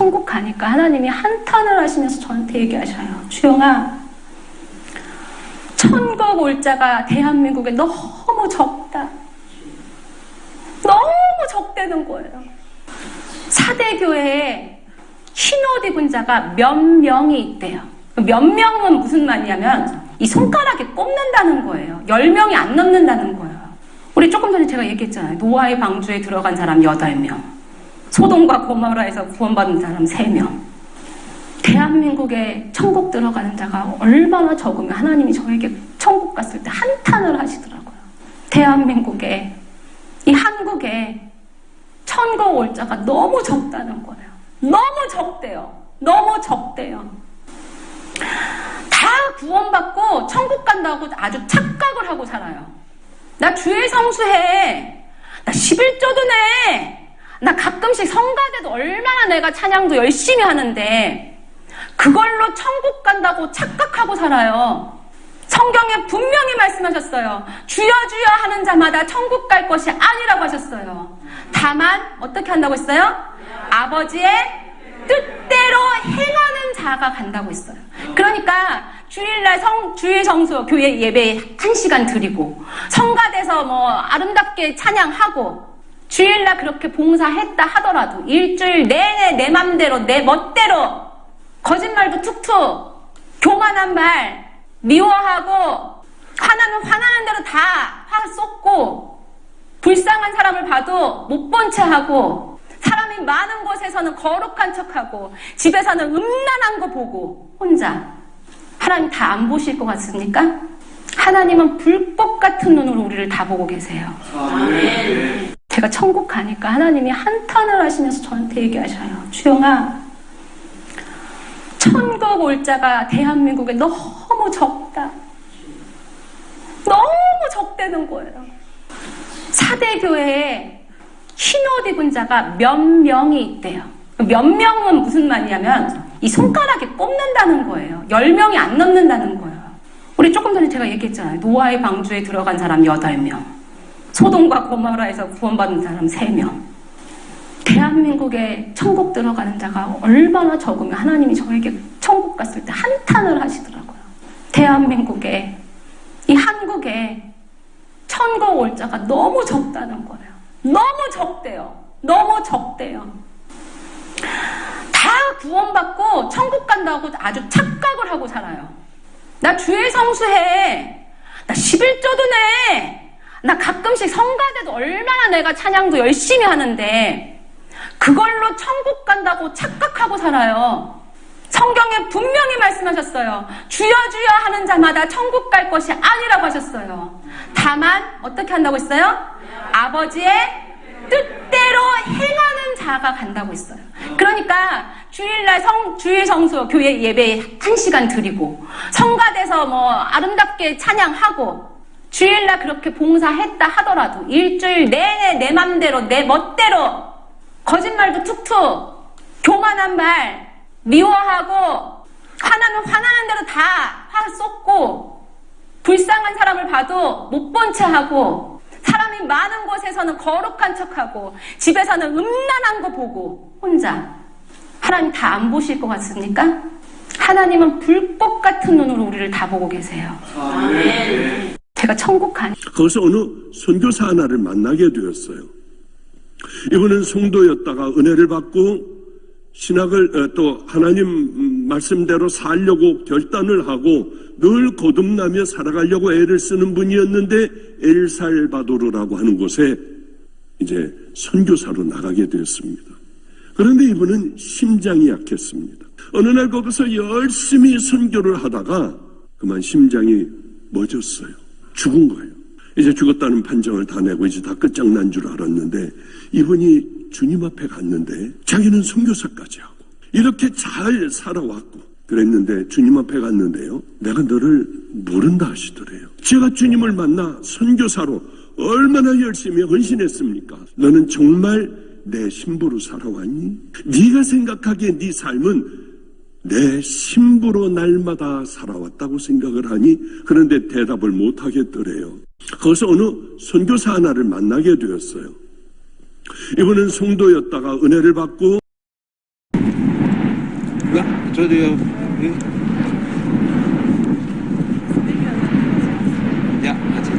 천국 가니까 하나님이 한탄을 하시면서 저한테 얘기하셔요. 주영아, 천국 올 자가 대한민국에 너무 적다. 너무 적대는 거예요. 사대교회에 흰옷 입은 자가 몇 명이 있대요. 몇 명은 무슨 말이냐면 이 손가락에 꼽는다는 거예요. 10명이 안 넘는다는 거예요. 우리 조금 전에 제가 얘기했잖아요. 노아의 방주에 들어간 사람 8명, 소돔과 고모라에서 구원받은 사람 3명. 대한민국에 천국 들어가는 자가 얼마나 적으면 하나님이 저에게 천국 갔을 때 한탄을 하시더라고요. 대한민국에, 이 한국에 천국 올 자가 너무 적다는 거예요. 너무 적대요. 너무 적대요. 다 구원받고 천국 간다고 아주 착각을 하고 살아요. 나 주일 성수해. 나 11조도 내. 나 가끔씩 성가대도 얼마나 내가 찬양도 열심히 하는데 그걸로 천국 간다고 착각하고 살아요. 성경에 분명히 말씀하셨어요. 주여 주여 하는 자마다 천국 갈 것이 아니라고 하셨어요. 다만 어떻게 한다고 했어요? 아버지의 뜻대로 행하는 자가 간다고 했어요. 그러니까 주일날 주일 성수 교회 예배 1시간 드리고 성가대서 아름답게 찬양하고 주일날 그렇게 봉사했다 하더라도 일주일 내내 내 맘대로 내 멋대로 거짓말도 툭툭 교만한 말 미워하고 화나면 화나는 대로 다 화 쏟고 불쌍한 사람을 봐도 못 본 채 하고 사람이 많은 곳에서는 거룩한 척하고 집에서는 음란한 거 보고 혼자 하나님 다 안 보실 것 같습니까? 하나님은 불꽃 같은 눈으로 우리를 다 보고 계세요. 아멘. 제가 천국 가니까 하나님이 한탄을 하시면서 저한테 얘기하셔요. 주영아, 천국 올 자가 대한민국에 너무 적다. 너무 적대는 거예요. 사대교회에 흰옷 입은 자가 몇 명이 있대요. 몇 명은 무슨 말이냐면 이 손가락에 꼽는다는 거예요. 10명이 안 넘는다는 거예요. 우리 조금 전에 제가 얘기했잖아요. 노아의 방주에 들어간 사람 8명, 소돔과 고모라에서 구원받은 사람 3명. 대한민국에 천국 들어가는 자가 얼마나 적으면 하나님이 저에게 천국 갔을 때 한탄을 하시더라고요. 대한민국에, 이 한국에 천국 올 자가 너무 적다는 거예요. 너무 적대요. 너무 적대요. 다 구원받고 천국 간다고 아주 착각을 하고 살아요. 나 주일 성수해. 나 11조도 내. 나 가끔씩 성가대도 얼마나 내가 찬양도 열심히 하는데 그걸로 천국 간다고 착각하고 살아요. 성경에 분명히 말씀하셨어요. 주여 주여 하는 자마다 천국 갈 것이 아니라고 하셨어요. 다만 어떻게 한다고 했어요? 아버지의 뜻대로 행하는 자가 간다고 했어요. 그러니까 주일날 주일 성수 교회 예배 1시간 드리고 성가대서 아름답게 찬양하고 주일날 그렇게 봉사했다 하더라도 일주일 내내 내 맘대로 내 멋대로 거짓말도 툭툭 교만한 말 미워하고 화나면 화나는 대로 다 화 쏟고 불쌍한 사람을 봐도 못 본 채 하고 사람이 많은 곳에서는 거룩한 척하고 집에서는 음란한 거 보고 혼자 하나님 다 안 보실 것 같습니까? 하나님은 불꽃 같은 눈으로 우리를 다 보고 계세요. 아멘. 제가 천국 가니 거기서 어느 선교사 하나를 만나게 되었어요. 이분은 성도였다가 은혜를 받고 신학을 또 하나님 말씀대로 살려고 결단을 하고 늘 거듭나며 살아가려고 애를 쓰는 분이었는데 엘살바도르라고 하는 곳에 이제 선교사로 나가게 되었습니다. 그런데 이분은 심장이 약했습니다. 어느 날 거기서 열심히 선교를 하다가 그만 심장이 멎었어요. 죽은 거예요. 이제 죽었다는 판정을 다 내고 이제 다 끝장난 줄 알았는데 이분이 주님 앞에 갔는데 자기는 선교사까지 하고 이렇게 잘 살아왔고 그랬는데 주님 앞에 갔는데요. 내가 너를 모른다 하시더래요. 제가 주님을 만나 선교사로 얼마나 열심히 헌신했습니까? 너는 정말 내 신부로 살아왔니? 네가 생각하기에 네 삶은 내 신부로 날마다 살아왔다고 생각을 하니? 그런데 대답을 못 하겠더래요. 거기서 어느 선교사 하나를 만나게 되었어요. 이분은 성도였다가 은혜를 받고 누가? 저도요. 예. 야, 같이.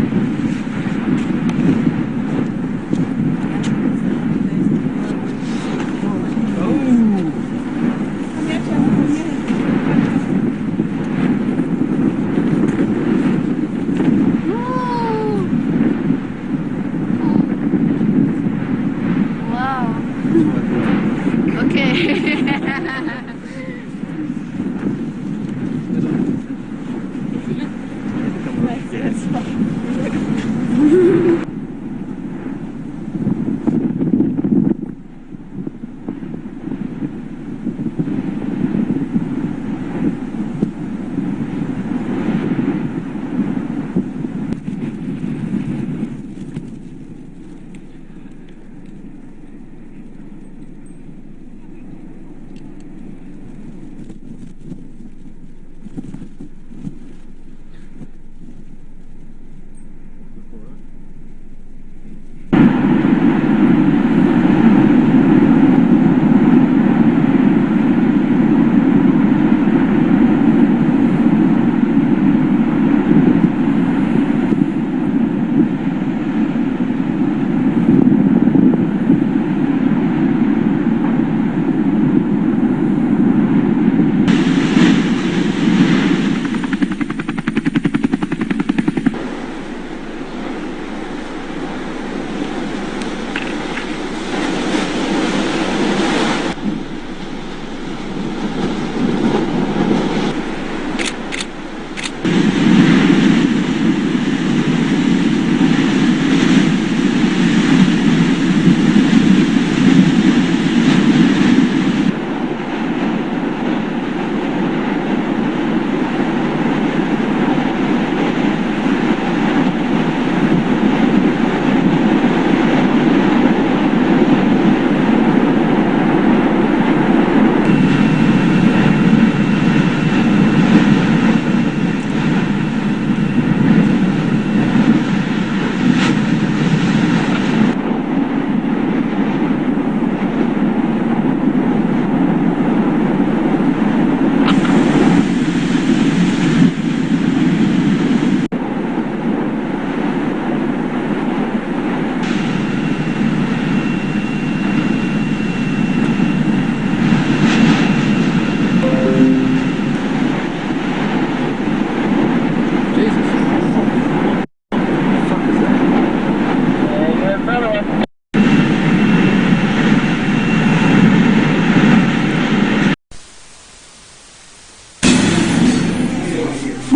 Wow. Okay.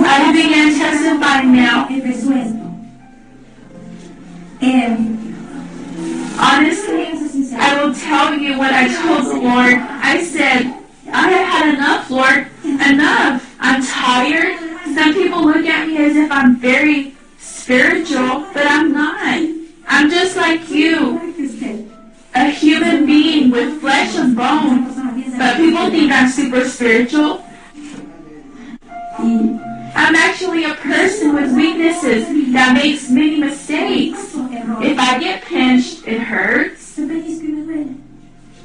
I began testifying now. And honestly, I will tell you what I told the Lord. I said, I have had enough, Lord. Enough. I'm tired. Some people look at me as if I'm very spiritual, but I'm not. I'm just like you. A human being with flesh and bone. But people think I'm super spiritual. I'm actually a person with weaknesses that makes many mistakes. If I get pinched, it hurts.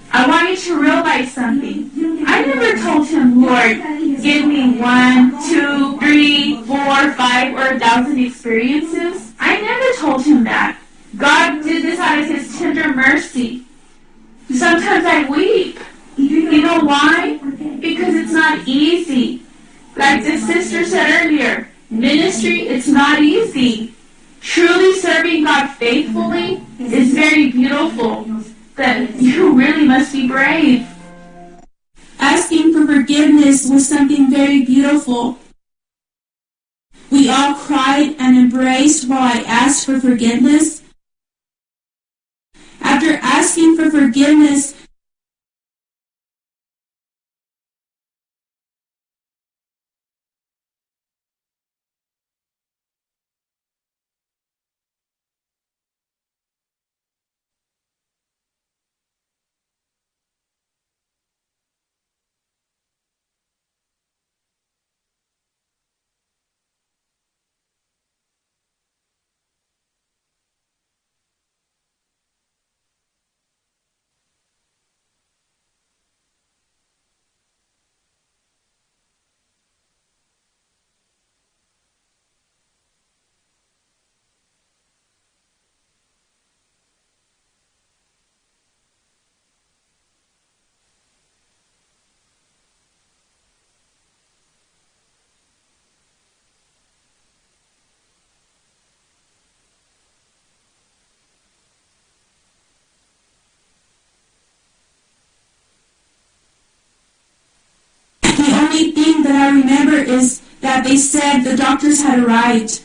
I want you to realize something. I never told him, Lord, give me 1, 2, 3, 4, 5, or 1,000 experiences. I never told him that. God did this out of his tender mercy. Sometimes I weep. You know why? Because it's not easy. Like the sister said earlier, ministry, it's not easy. Truly serving God faithfully is very beautiful, but you really must be brave. Asking for forgiveness was something very beautiful. We all cried and embraced while I asked for forgiveness. After asking for forgiveness, that I remember is that they said the doctors had arrived.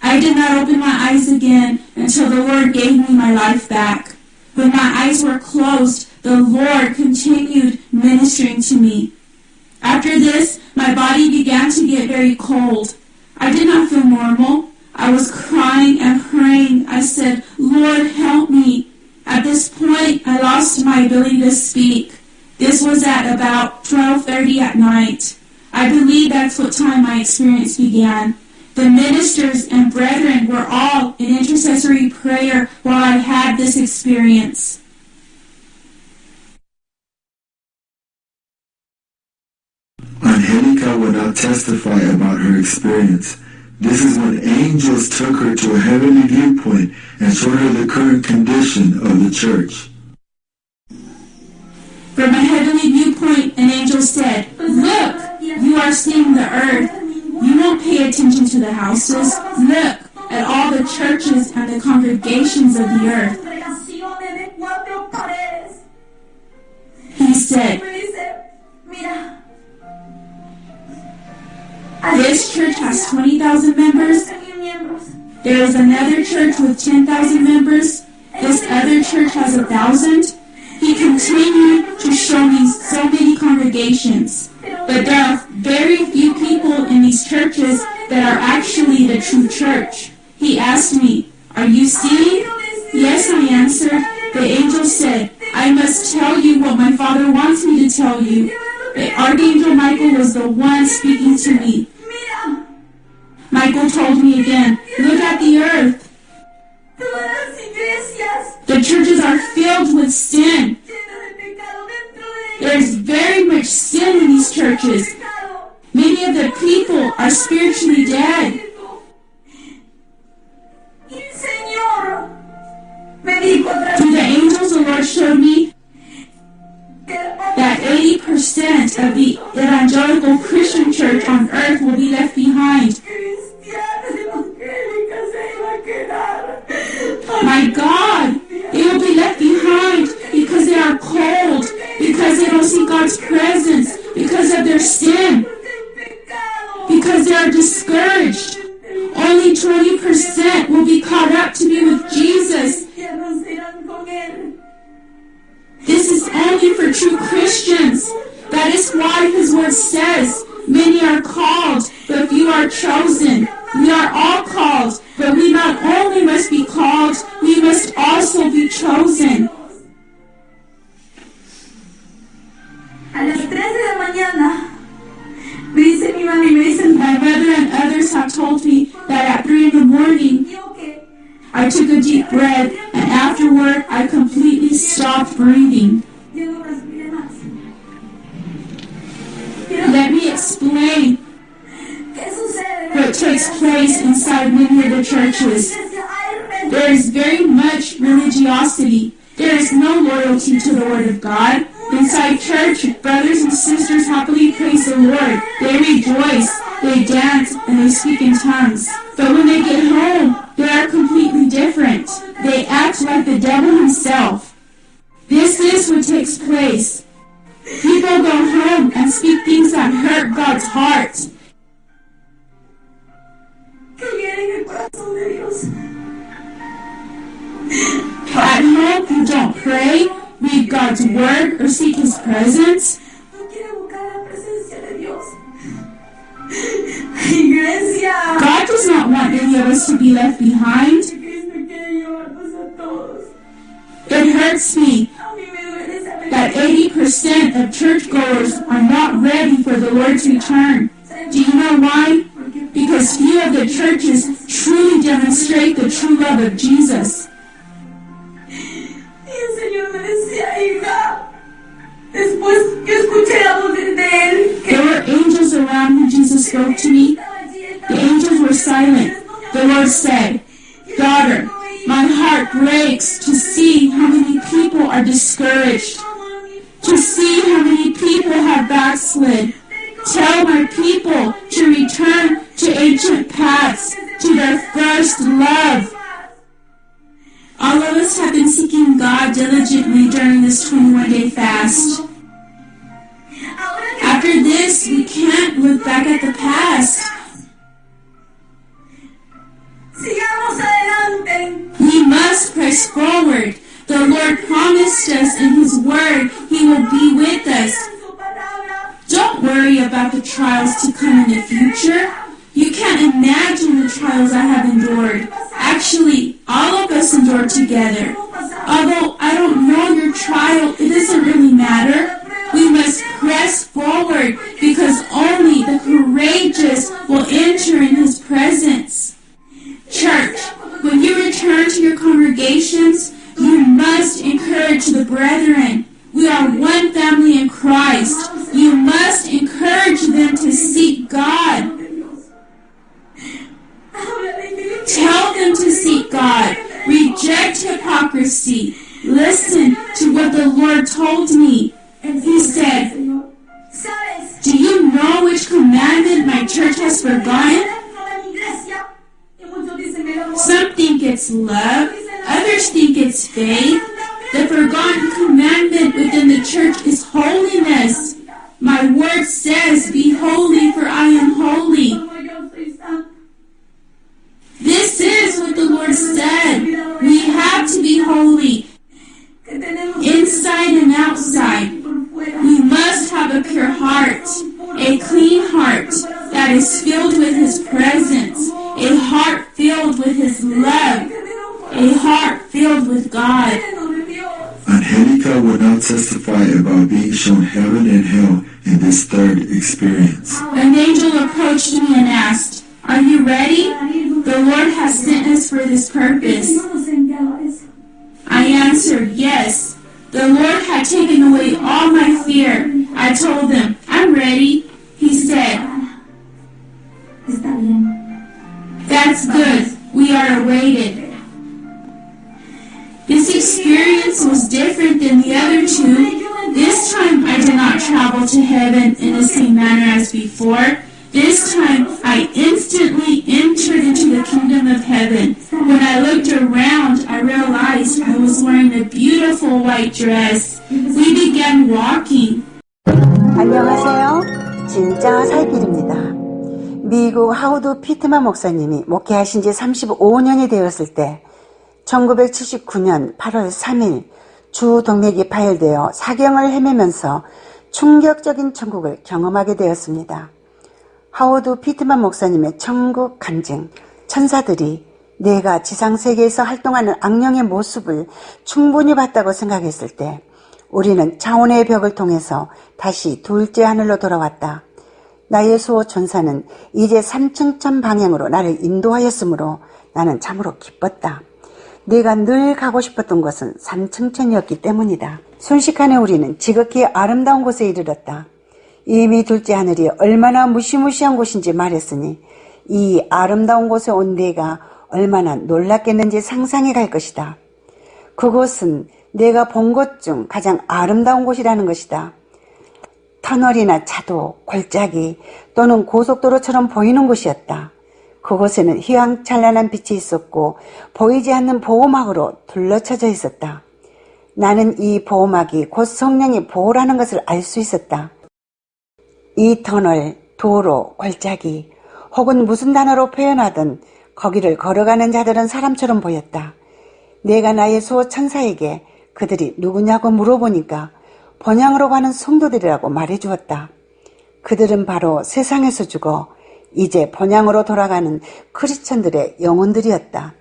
I did not open my eyes again until the Lord gave me my life back. When my eyes were closed, the Lord continued ministering to me. After this, my body began to get very cold. I did not feel normal. I was crying and praying. I said, Lord, help me. At this point, I lost my ability to speak. This was at about 12:30 at night. I believe that's what time my experience began. The ministers and brethren were all in intercessory prayer while I had this experience. Angelica will now testify about her experience. This is when angels took her to a heavenly viewpoint and showed her the current condition of the church. From a heavenly viewpoint, an angel said, Look, you are seeing the earth. You won't pay attention to the houses. Look at all the churches and the congregations of the earth. He said, this church has 20,000 members. There is another church with 10,000 members. This other church has 1,000. He continued to show me so many congregations. But there are very few people in these churches that are actually the true church. He asked me, are you seeing? Yes, I answered. The angel said, I must tell you what my Father wants me to tell you. The Archangel Michael was the one speaking to me. Michael told me again, look at the earth. The churches are filled with sin. There's very much sin in these churches. Many of the people are spiritually dead. Through the angels, the Lord showed me that 80% of the evangelical Christian church on earth will be left behind. My God, they will be left behind because they are cold, because they don't see God's presence, because of their sin, because they are discouraged. Only 20% will be caught up to be with Jesus. This is only for true Christians. That is why His Word says, many are called, but few are chosen. We are all called, but we not only must be called, we must also be chosen. My mother and others have told me that at 3 in the morning, I took a deep breath, and afterward, I completely stopped breathing. Let me explain what takes place inside many of the churches. There is very much religiosity. There is no loyalty to the Word of God. Inside church, brothers and sisters happily praise the Lord. They rejoice, they dance, and they speak in tongues. But when they get home, they are completely different. They act like the devil himself. This is what takes place. People go home and speak things that hurt God's heart. At home, you don't pray, read God's Word, or seek His presence. God does not want any of us to be left behind. It hurts me that 80% of churchgoers are not ready for the Lord's return. Do you know why? Because few of the churches truly demonstrate the true love of Jesus. There were angels around when Jesus spoke to me. The angels were silent. The Lord said, Daughter, my heart breaks to see how many people are discouraged, to see how many people have backslid. Tell my people to return to ancient paths, to their first love. All of us have been seeking God diligently during this 21-day fast. After this, we can't can't look back at the past. Sigamos adelante. We must press forward. The Lord promised us in His Word He will be with us. En su palabra. Don't worry about the trials to come in the future. You can't imagine the trials I have endured. Actually, all of us endure together. Although I don't know your trial, it doesn't really matter. We must press forward because only the courageous will enter in His presence. Church, when you return to your congregations, you must encourage the brethren. We are one family in Christ. You must encourage them to seek God. Tell them to seek God. Reject hypocrisy. Listen to what the Lord told me. He said, ¿Sabes? do you know which commandment my church has forgotten? Dentro de mi iglesia, y muchos dicen el amor. Some think it's love, others think it's faith. The forgotten commandment within the church is holiness. My word says, be holy, for I am holy. Como yo soy santo. This is what the Lord said. We have to be holy, Que tenemos inside and outside. por fuera. We must have a pure heart, a clean heart that is filled with His presence, a heart filled with His love, a heart filled with God. Lleno de Dios. Angelica will now testify about being shown heaven and hell in this third experience. An angel approached me and asked, are you ready? The Lord has sent us for this purpose. Dios nos ha enviado a eso. I answered, yes. The Lord had taken away all my fear. I told him, I'm ready. He said, Está bien. that's good. We are awaited. This experience was different than the other two. This time I did not travel to heaven in the same manner as before. This time I instantly entered into the kingdom of heaven. When I looked around, I realized I was wearing a beautiful white dress. We began walking. 안녕하세요. 진짜 살길입니다. 미국 하워드 피트만 목사님이 목회하신 지 35년이 되었을 때 1979년 8월 3일 주 동맥이 파열되어 사경을 헤매면서 충격적인 천국을 경험하게 되었습니다. 하워드 피트만 목사님의 천국 간증, 천사들이 내가 지상세계에서 활동하는 악령의 모습을 충분히 봤다고 생각했을 때 우리는 차원의 벽을 통해서 다시 둘째 하늘로 돌아왔다. 나의 수호 천사는 이제 3층천 방향으로 나를 인도하였으므로 나는 참으로 기뻤다. 내가 늘 가고 싶었던 곳은 3층천이었기 때문이다. 순식간에 우리는 지극히 아름다운 곳에 이르렀다. 이미 둘째 하늘이 얼마나 무시무시한 곳인지 말했으니 이 아름다운 곳에 온 내가 얼마나 놀랐겠는지 상상해 갈 것이다. 그곳은 내가 본 곳 중 가장 아름다운 곳이라는 것이다. 터널이나 차도, 골짜기 또는 고속도로처럼 보이는 곳이었다. 그곳에는 휘황찬란한 빛이 있었고 보이지 않는 보호막으로 둘러쳐져 있었다. 나는 이 보호막이 곧 성령의 보호라는 것을 알 수 있었다. 이 터널, 도로, 골짜기 혹은 무슨 단어로 표현하든 거기를 걸어가는 자들은 사람처럼 보였다. 내가 나의 수호 천사에게 그들이 누구냐고 물어보니까 번향으로 가는 성도들이라고 말해주었다. 그들은 바로 세상에서 죽어 이제 번향으로 돌아가는 크리스천들의 영혼들이었다.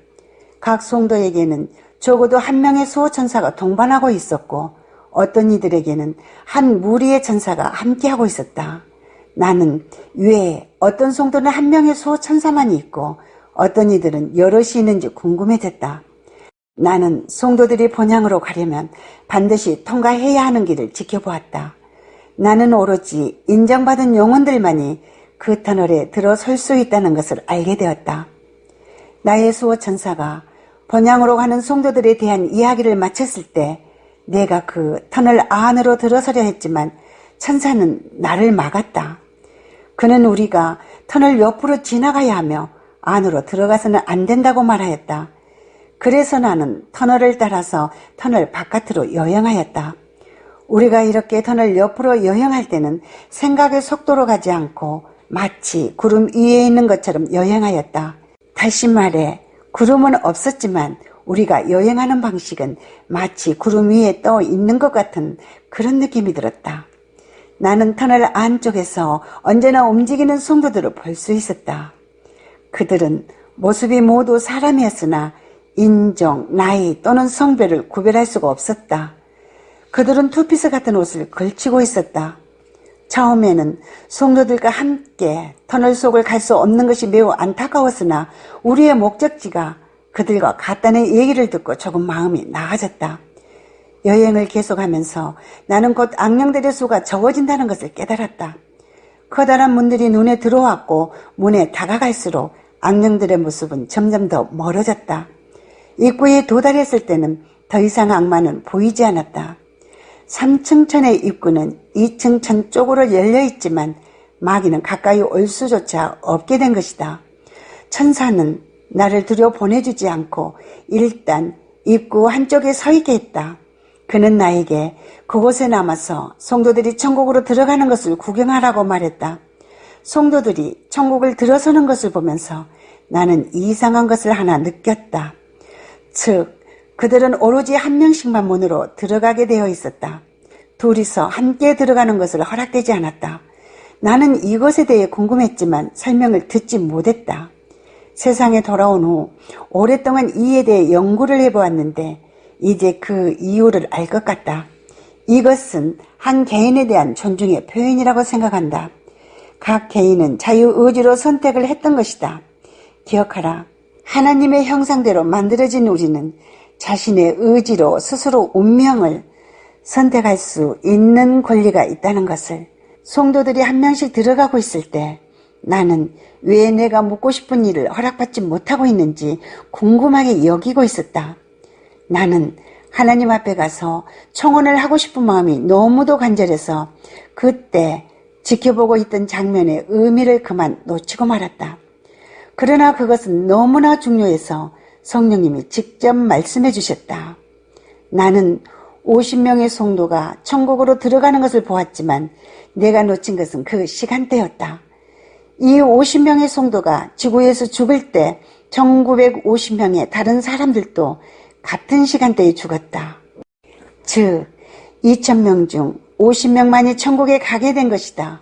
각 성도에게는 적어도 한 명의 수호 천사가 동반하고 있었고 어떤 이들에게는 한 무리의 천사가 함께하고 있었다. 나는 왜 어떤 성도는 한 명의 수호 천사만이 있고 어떤 이들은 여럿이 있는지 궁금해졌다. 나는 성도들이 본향으로 가려면 반드시 통과해야 하는 길을 지켜보았다. 나는 오로지 인정받은 영혼들만이 그 터널에 들어설 수 있다는 것을 알게 되었다. 나의 수호 천사가 본향으로 가는 성도들에 대한 이야기를 마쳤을 때 내가 그 터널 안으로 들어서려 했지만 천사는 나를 막았다. 그는 우리가 터널 옆으로 지나가야 하며 안으로 들어가서는 안 된다고 말하였다. 그래서 나는 터널을 따라서 터널 바깥으로 여행하였다. 우리가 이렇게 터널 옆으로 여행할 때는 생각의 속도로 가지 않고 마치 구름 위에 있는 것처럼 여행하였다. 다시 말해 구름은 없었지만 우리가 여행하는 방식은 마치 구름 위에 떠 있는 것 같은 그런 느낌이 들었다. 나는 터널 안쪽에서 언제나 움직이는 성도들을 볼 수 있었다. 그들은 모습이 모두 사람이었으나 인종, 나이 또는 성별을 구별할 수가 없었다. 그들은 투피스 같은 옷을 걸치고 있었다. 처음에는 성도들과 함께 터널 속을 갈 수 없는 것이 매우 안타까웠으나 우리의 목적지가 그들과 같다는 얘기를 듣고 조금 마음이 나아졌다. 여행을 계속하면서 나는 곧 악령들의 수가 적어진다는 것을 깨달았다. 커다란 문들이 눈에 들어왔고 문에 다가갈수록 악령들의 모습은 점점 더 멀어졌다. 입구에 도달했을 때는 더 이상 악마는 보이지 않았다. 3층 천의 입구는 2층 천 쪽으로 열려있지만 마귀는 가까이 올 수조차 없게 된 것이다. 천사는 나를 들여보내주지 않고 일단 입구 한쪽에 서 있게 했다. 그는 나에게 그곳에 남아서 성도들이 천국으로 들어가는 것을 구경하라고 말했다. 성도들이 천국을 들어서는 것을 보면서 나는 이상한 것을 하나 느꼈다. 즉, 그들은 오로지 한 명씩만 문으로 들어가게 되어 있었다. 둘이서 함께 들어가는 것을 허락되지 않았다. 나는 이것에 대해 궁금했지만 설명을 듣지 못했다. 세상에 돌아온 후 오랫동안 이에 대해 연구를 해보았는데 이제 그 이유를 알 것 같다. 이것은 한 개인에 대한 존중의 표현이라고 생각한다. 각 개인은 자유의지로 선택을 했던 것이다. 기억하라. 하나님의 형상대로 만들어진 우리는 자신의 의지로 스스로 운명을 선택할 수 있는 권리가 있다는 것을. 성도들이 한 명씩 들어가고 있을 때 나는 왜 내가 묻고 싶은 일을 허락받지 못하고 있는지 궁금하게 여기고 있었다. 나는 하나님 앞에 가서 청혼을 하고 싶은 마음이 너무도 간절해서 그때 지켜보고 있던 장면의 의미를 그만 놓치고 말았다. 그러나 그것은 너무나 중요해서 성령님이 직접 말씀해 주셨다. 나는 50명의 성도가 천국으로 들어가는 것을 보았지만 내가 놓친 것은 그 시간대였다. 이 50명의 성도가 지구에서 죽을 때 1950명의 다른 사람들도 같은 시간대에 죽었다. 즉 2000명 중 50명만이 천국에 가게 된 것이다.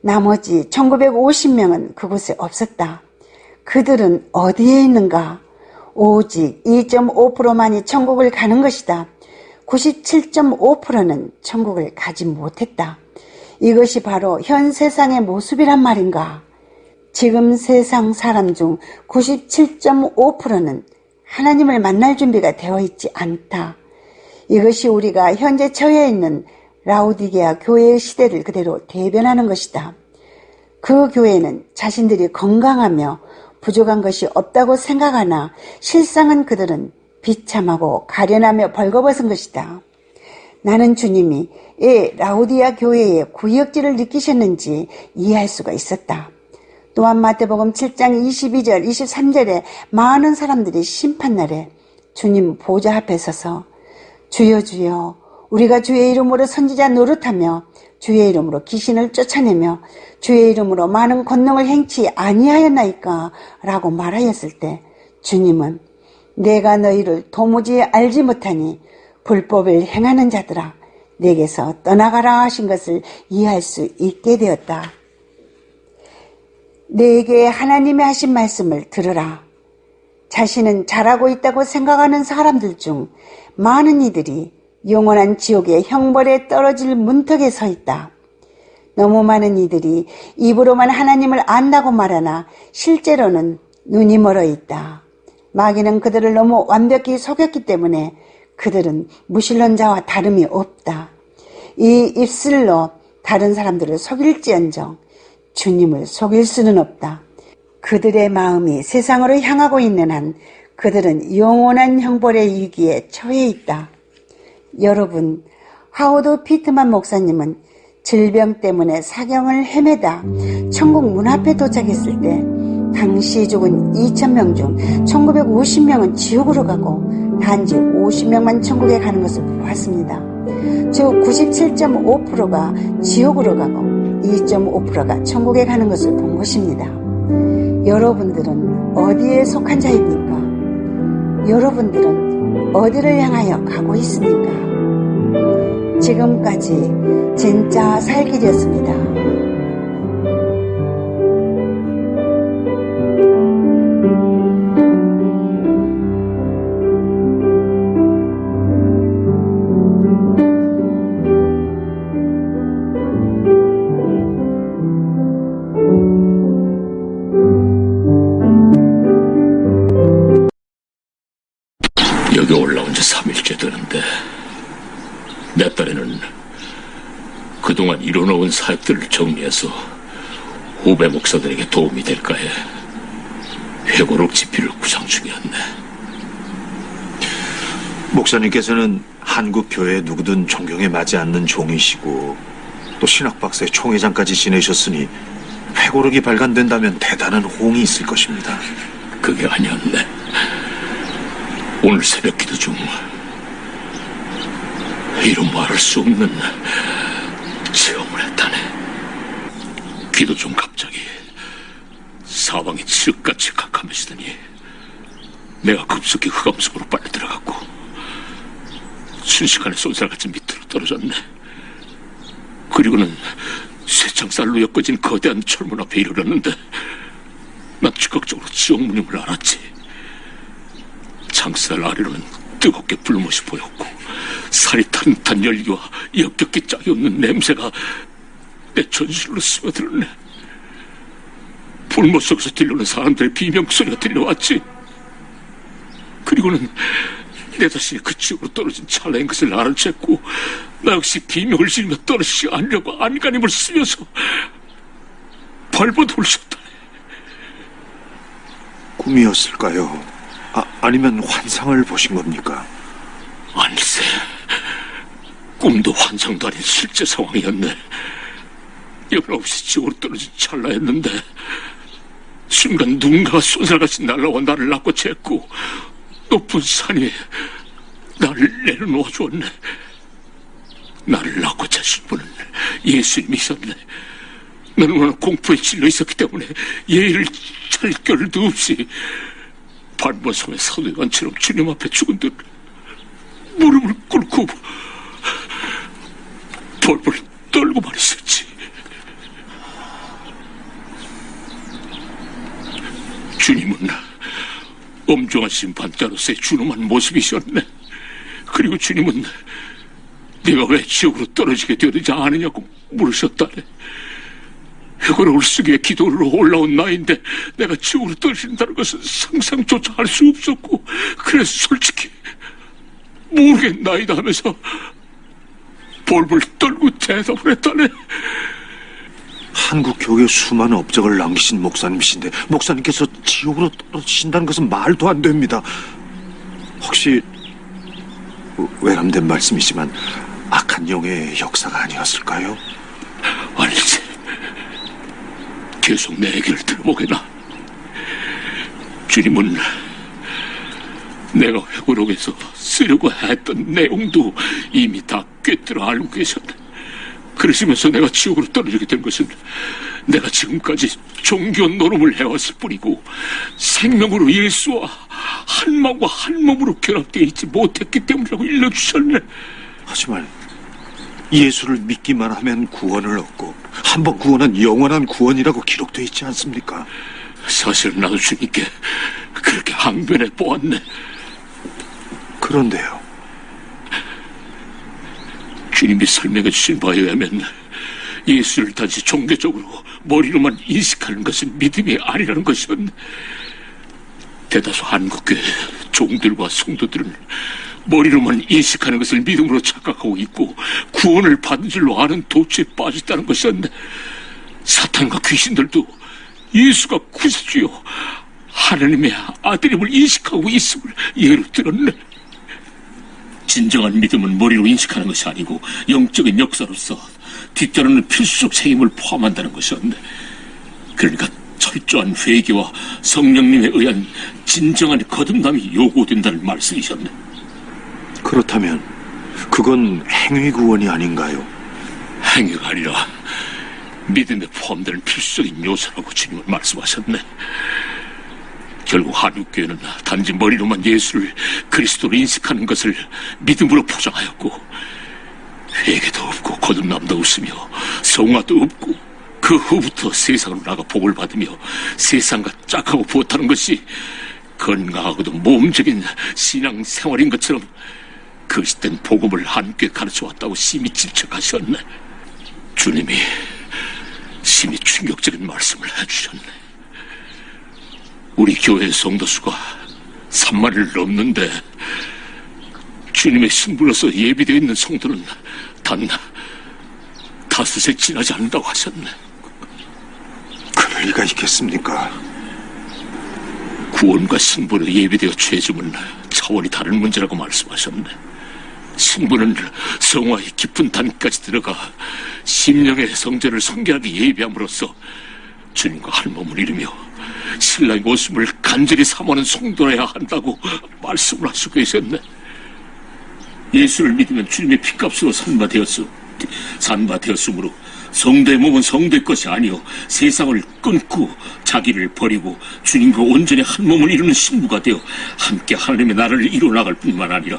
나머지 1950명은 그곳에 없었다. 그들은 어디에 있는가? 오직 2.5%만이 천국을 가는 것이다. 97.5%는 천국을 가지 못했다. 이것이 바로 현 세상의 모습이란 말인가? 지금 세상 사람 중 97.5%는 하나님을 만날 준비가 되어 있지 않다. 이것이 우리가 현재 처해 있는 라우디게아 교회의 시대를 그대로 대변하는 것이다. 그 교회는 자신들이 건강하며 부족한 것이 없다고 생각하나 실상은 그들은 비참하고 가련하며 벌거벗은 것이다. 나는 주님이 이 라우디아 교회의 구역질을 느끼셨는지 이해할 수가 있었다. 또한 마태복음 7장 22절 23절에 많은 사람들이 심판날에 주님 보좌 앞에 서서 주여 주여 우리가 주의 이름으로 선지자 노릇하며 주의 이름으로 귀신을 쫓아내며 주의 이름으로 많은 권능을 행치 아니하였나이까 라고 말하였을 때 주님은 내가 너희를 도무지 알지 못하니 불법을 행하는 자들아 내게서 떠나가라 하신 것을 이해할 수 있게 되었다. 내게 하나님이 하신 말씀을 들으라. 자신은 잘하고 있다고 생각하는 사람들 중 많은 이들이 영원한 지옥의 형벌에 떨어질 문턱에 서 있다. 너무 많은 이들이 입으로만 하나님을 안다고 말하나 실제로는 눈이 멀어 있다. 마귀는 그들을 너무 완벽히 속였기 때문에 그들은 무신론자와 다름이 없다. 이 입술로 다른 사람들을 속일지언정 주님을 속일 수는 없다. 그들의 마음이 세상으로 향하고 있는 한 그들은 영원한 형벌의 위기에 처해 있다. 여러분, 하워드 피트만 목사님은 질병 때문에 사경을 헤매다 천국 문 앞에 도착했을 때 당시 죽은 2000명 중 1950명은 지옥으로 가고 단지 50명만 천국에 가는 것을 보았습니다. 즉 97.5%가 지옥으로 가고 2.5%가 천국에 가는 것을 본 것입니다. 여러분들은 어디에 속한 자입니까? 여러분들은 어디를 향하여 가고 있습니까? 지금까지 진짜 살 길이었습니다. 여기 올라온 지 3일째 되는데 내 딴에는 그동안 이뤄놓은 사역들을 정리해서 후배 목사들에게 도움이 될까 해 회고록 집필을 구상 중이었네. 목사님께서는 한국 교회의 누구든 존경에 맞지 않는 종이시고 또 신학박사의 총회장까지 지내셨으니 회고록이 발간된다면 대단한 호응이 있을 것입니다. 그게 아니었네. 오늘 새벽 기도 중 이루 말할 수 없는 체험을 했다네. 기도 중 갑자기 사방이 칠흑같이 캄캄해지더니 내가 급속히 흑암 속으로 빨려 들어갔고 순식간에 쏜살같이 밑으로 떨어졌네. 그리고는 쇠창살로 엮어진 거대한 철문 앞에 이르렀는데 난 즉각적으로 지옥문임을 알았지. 창살 아래로는 뜨겁게 불못이 보였고 살이 탄탄 열기와 역겹게 짝이 없는 냄새가 내 전신으로 스며들었네. 불못 속에서 들려오는 사람들의 비명소리가 들려왔지. 그리고는 내 자신이 그 지옥으로 떨어진 찰나인 것을 알아챘고 나 역시 비명을 지르며 떨어지지 않으려고 안간힘을 쓰면서 발버둥을 쳤다네. 꿈이었을까요? 아니면 환상을 보신 겁니까? 아니세. 꿈도 환상도 아닌 실제 상황이었네. 연없이 지옥으로 떨어진 찰나였는데 순간 누군가가 쏜살같이 날아와 나를 낚고 쟀고 높은 산 위에 나를 내려놓아 주었네. 나를 낳고 재신 분은 예수님이셨네. 나는 워낙 공포에 질려 있었기 때문에 예의를 차릴 겨를도 없이 반번성의 사도관처럼 주님 앞에 죽은 듯 무릎을 꿇고 벌벌 떨고만 있었지. 주님은 엄중한 심판자로서의 준엄한 모습이셨네. 그리고 주님은 네가 왜 지옥으로 떨어지게 되었는지 아느냐고 물으셨다네. 회고록을 쓰기에 기도로 올라온 나인데 내가 지옥으로 떨어진다는 것은 상상조차 할 수 없었고 그래서 솔직히 모르겠나이다 하면서 벌벌 떨고 대답을 했다네. 한국 교회에 수많은 업적을 남기신 목사님이신데 목사님께서 지옥으로 떨어지신다는 것은 말도 안 됩니다. 혹시 외람된 말씀이지만 악한 영의 역사가 아니었을까요? 아니지. 계속 내 얘기를 들어보게나. 주님은 내가 회고록에서 쓰려고 했던 내용도 이미 다 꿰뚫어 알고 계셨네. 그러시면서 내가 지옥으로 떨어지게 된 것은 내가 지금까지 종교 노름을 해왔을 뿐이고 생명으로 예수와 한 마음과 한 몸으로 결합되어 있지 못했기 때문이라고 일러주셨네. 하지만 예수를 믿기만 하면 구원을 얻고 한번 구원한 영원한 구원이라고 기록되어 있지 않습니까? 사실 나도 주님께 그렇게 항변해 보았네. 그런데요. 주님이 설명해 주신 바에 의하면 예수를 단지 종교적으로 머리로만 인식하는 것은 믿음이 아니라는 것이었네. 대다수 한국교회 종들과 성도들은 머리로만 인식하는 것을 믿음으로 착각하고 있고 구원을 받은 줄로 아는 도취에 빠졌다는 것이었네. 사탄과 귀신들도 예수가 구세주요 하나님의 아들임을 인식하고 있음을 예로 들었네. 진정한 믿음은 머리로 인식하는 것이 아니고 영적인 역사로서 뒤따르는 필수적 책임을 포함한다는 것이었네. 그러니까 철저한 회개와 성령님에 의한 진정한 거듭남이 요구된다는 말씀이셨네. 그렇다면 그건 행위 구원이 아닌가요? 행위가 아니라 믿음에 포함되는 필수적인 요소라고 주님은 말씀하셨네. 결국 한국교회는 단지 머리로만 예수를 그리스도로 인식하는 것을 믿음으로 포장하였고, 회개도 없고 거듭남도 없으며 성화도 없고, 그 후부터 세상으로 나가 복을 받으며 세상과 짝하고 부었다는 것이 건강하고도 모험적인 신앙 생활인 것처럼 그 시대는 복음을 함께 가르쳐왔다고 심히 질책하셨네. 주님이 심히 충격적인 말씀을 해주셨네. 우리 교회 성도수가 3만을 넘는데 주님의 신부로서 예비되어 있는 성도는 단 5에 지나지 않는다고 하셨네. 그럴 리가 있겠습니까? 구원과 신부로 예비되어 죄짐은 차원이 다른 문제라고 말씀하셨네. 신부는 성화의 깊은 단까지 들어가 심령의 성전을 성결하게 예비함으로써 주님과 한 몸을 이루며 신랑의 모습을 간절히 사모하는 성도라야 한다고 말씀을 하시고 계셨네. 예수를 믿으면 주님의 피값으로 산바되었으므로 성도의 몸은 성도의 것이 아니요 세상을 끊고 자기를 버리고 주님과 온전히 한 몸을 이루는 신부가 되어 함께 하나님의 나라를 이루어나갈 뿐만 아니라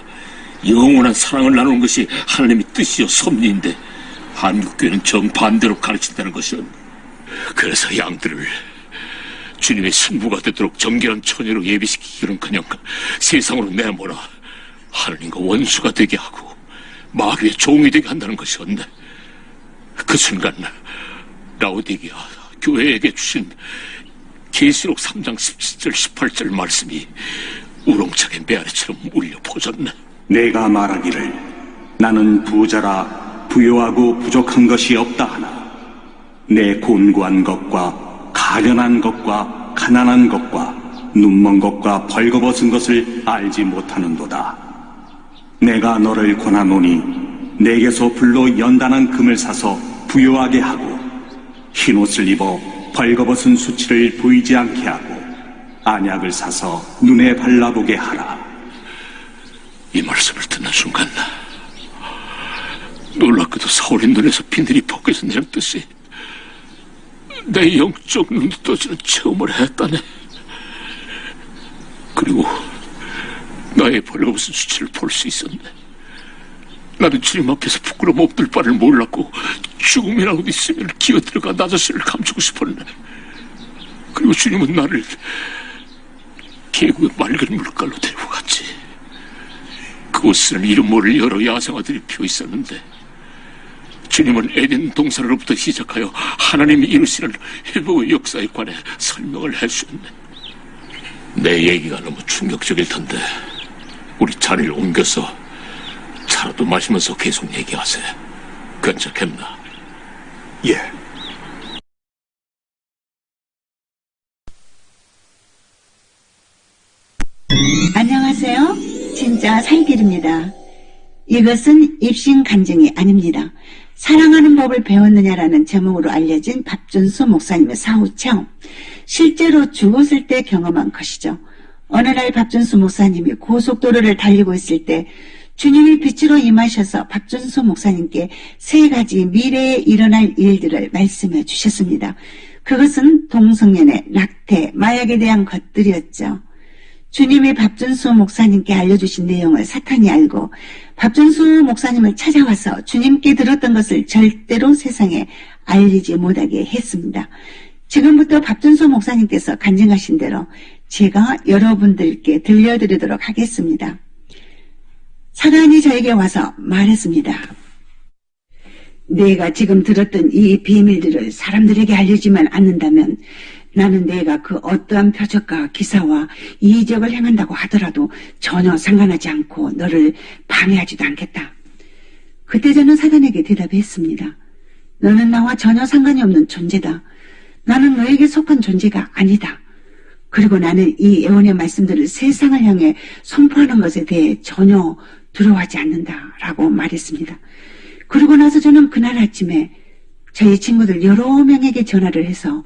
영원한 사랑을 나누는 것이 하나님의 뜻이요 섭리인데, 한국교회는 정반대로 가르친다는 것이었네. 그래서 양들을 주님의 신부가 되도록 정결한 처녀로 예비시키기는 그냥 세상으로 내몰아 하나님과 원수가 되게 하고 마귀의 종이 되게 한다는 것이었네. 그 순간 라오디게아 교회에게 주신 계시록 3장 17절 18절 말씀이 우렁차게 메아리처럼 울려 퍼졌네. 내가 말하기를 나는 부자라 부요하고 부족한 것이 없다 하나 내 곤고한 것과 가련한 것과 가난한 것과 눈먼 것과 벌거벗은 것을 알지 못하는도다. 내가 너를 권하노니 내게서 불로 연단한 금을 사서 부요하게 하고 흰옷을 입어 벌거벗은 수치를 보이지 않게 하고 안약을 사서 눈에 발라보게 하라. 이 말씀을 듣는 순간 놀랍게도 사울의 눈에서 비늘이 벗겨진다는 듯이 내 영적 눈이 떠지는 체험을 했다네. 그리고 나의 벌거벗은 수치를 볼 수 있었네. 나는 주님 앞에서 부끄러움 없을 바를 몰랐고 죽음이라고 있으면 기어들어가 나 자신을 감추고 싶었네. 그리고 주님은 나를 계곡의 맑은 물가로 데리고 갔지. 그곳에는 이름 모를 여러 야생화들이 피어 있었는데 주님은 에덴 동산으로부터 시작하여 하나님이 이루시는 회복의 역사에 관해 설명을 해주셨네. 내 얘기가 너무 충격적일 텐데 우리 자리를 옮겨서 차라도 마시면서 계속 얘기하세요. 괜찮겠나? 예. 안녕하세요. 진짜 살길입니다. 이것은 입신 간증이 아닙니다. 사랑하는 법을 배웠느냐라는 제목으로 알려진 박준수 목사님의 사후 체험, 실제로 죽었을 때 경험한 것이죠. 어느 날 박준수 목사님이 고속도로를 달리고 있을 때 주님이 빛으로 임하셔서 박준수 목사님께 3가지 미래에 일어날 일들을 말씀해 주셨습니다. 그것은 동성연애, 낙태, 마약에 대한 것들이었죠. 주님이 박준수 목사님께 알려주신 내용을 사탄이 알고 박준수 목사님을 찾아와서 주님께 들었던 것을 절대로 세상에 알리지 못하게 했습니다. 지금부터 박준수 목사님께서 간증하신 대로 제가 여러분들께 들려드리도록 하겠습니다. 사단이 저에게 와서 말했습니다. 내가 지금 들었던 이 비밀들을 사람들에게 알려지만 않는다면 나는 내가 그 어떠한 표적과 기사와 이적을 행한다고 하더라도 전혀 상관하지 않고 너를 방해하지도 않겠다. 그때 저는 사단에게 대답했습니다. 너는 나와 전혀 상관이 없는 존재다. 나는 너에게 속한 존재가 아니다. 그리고 나는 이 예언의 말씀들을 세상을 향해 선포하는 것에 대해 전혀 두려워하지 않는다라고 말했습니다. 그러고 나서 저는 그날 아침에 저희 친구들 여러 명에게 전화를 해서